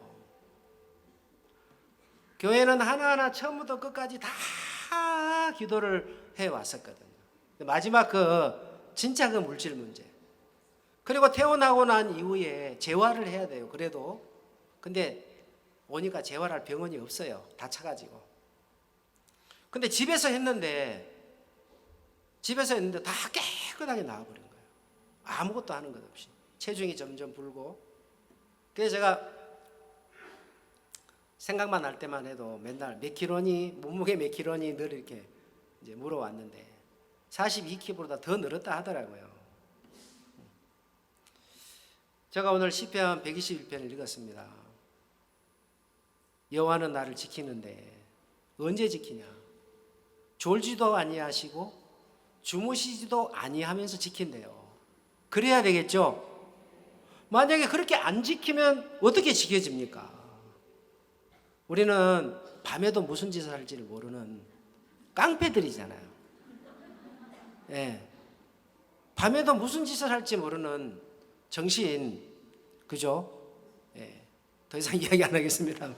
교회는 하나하나 처음부터 끝까지 다 기도를 해왔었거든요. 마지막 진짜 그 물질 문제. 그리고 퇴원하고 난 이후에 재활을 해야 돼요. 그래도. 근데 오니까 재활할 병원이 없어요. 다 차가지고. 근데 집에서 했는데 다 깨끗하게 나와버린 거예요. 아무것도 하는 것 없이. 체중이 점점 불고. 그래서 제가 생각만 날 때만 해도 맨날 몇 킬로니, 몸무게 몇 킬로니 늘 이렇게 이제 물어왔는데 42kg보다 더 늘었다 하더라고요. 제가 오늘 시편 121편을 읽었습니다. 여호와는 나를 지키는데 언제 지키냐? 졸지도 아니하시고 주무시지도 아니하면서 지킨대요. 그래야 되겠죠? 만약에 그렇게 안 지키면 어떻게 지켜집니까? 우리는 밤에도 무슨 짓을 할지를 모르는 깡패들이잖아요. 예. 밤에도 무슨 짓을 할지 모르는 정신, 그죠? 예. 더 이상 이야기 안 하겠습니다.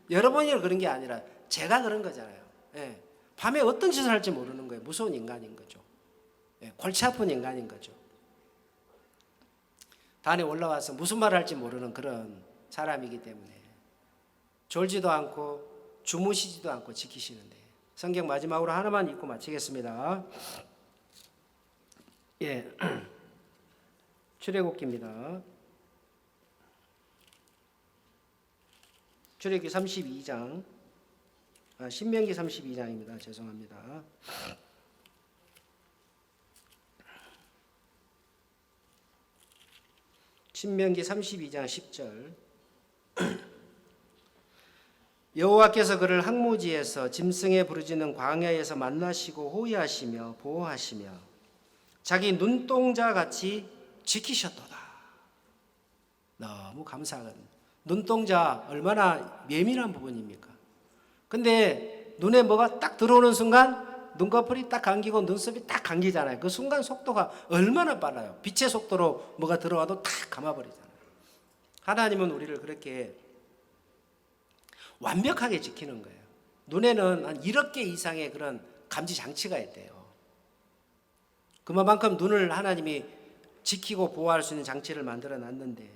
여러분이 그런 게 아니라 제가 그런 거잖아요. 예. 밤에 어떤 짓을 할지 모르는 거예요. 무서운 인간인 거죠. 예. 골치 아픈 인간인 거죠. 단에 올라와서 무슨 말을 할지 모르는 그런 사람이기 때문에 졸지도 않고 주무시지도 않고 지키시는데, 성경 마지막으로 하나만 읽고 마치겠습니다. 예. 출애굽기입니다. 출애굽기 32장, 신명기 32장입니다. 죄송합니다. 신명기 32장 10절. 여호와께서 그를 항무지에서 짐승에 부르짖는 광야에서 만나시고 호위하시며 보호하시며 자기 눈동자 같이 지키셨도다. 너무 감사하거든요. 눈동자 얼마나 예민한 부분입니까? 근데 눈에 뭐가 딱 들어오는 순간 눈꺼풀이 딱 감기고 눈썹이 딱 감기잖아요. 그 순간 속도가 얼마나 빨라요. 빛의 속도로 뭐가 들어와도 탁 감아버리잖아요. 하나님은 우리를 그렇게 완벽하게 지키는 거예요. 눈에는 한 1억 개 이상의 그런 감지 장치가 있대요. 그만큼 눈을 하나님이 지키고 보호할 수 있는 장치를 만들어 놨는데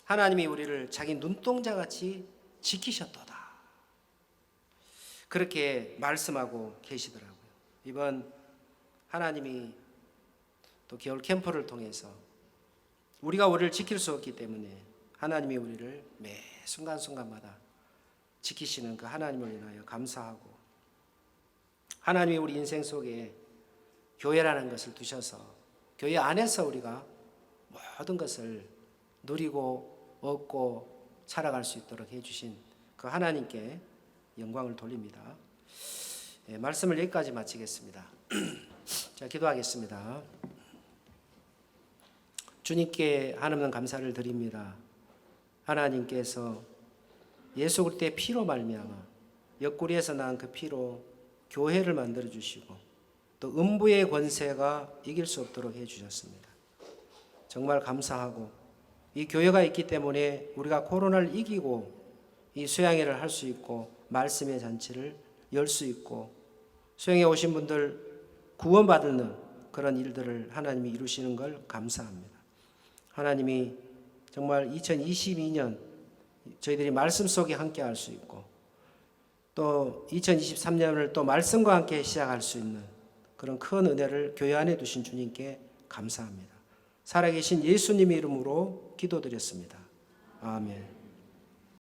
하나님이 우리를 자기 눈동자 같이 지키셨도다. 그렇게 말씀하고 계시더라고요. 이번 하나님이 또 겨울 캠프를 통해서 우리가 우리를 지킬 수 없기 때문에 하나님이 우리를 매 순간순간마다 지키시는 그 하나님을 인하여 감사하고, 하나님이 우리 인생 속에 교회라는 것을 두셔서 교회 안에서 우리가 모든 것을 누리고 얻고 살아갈 수 있도록 해주신 그 하나님께 영광을 돌립니다. 예, 말씀을 여기까지 마치겠습니다. 자, 기도하겠습니다. 주님께 하나님 감사를 드립니다. 하나님께서 예수 그리스도의 피로 말미암아 옆구리에서 난 그 피로 교회를 만들어 주시고 또 음부의 권세가 이길 수 없도록 해 주셨습니다. 정말 감사하고, 이 교회가 있기 때문에 우리가 코로나를 이기고 이 수양회를 할 수 있고 말씀의 잔치를 열 수 있고 수양회 오신 분들 구원받는 그런 일들을 하나님이 이루시는 걸 감사합니다. 하나님이 정말 2022년 저희들이 말씀 속에 함께 할 수 있고 또 2023년을 또 말씀과 함께 시작할 수 있는 그런 큰 은혜를 교회 안에 두신 주님께 감사합니다. 살아계신 예수님의 이름으로 기도드렸습니다. 아멘.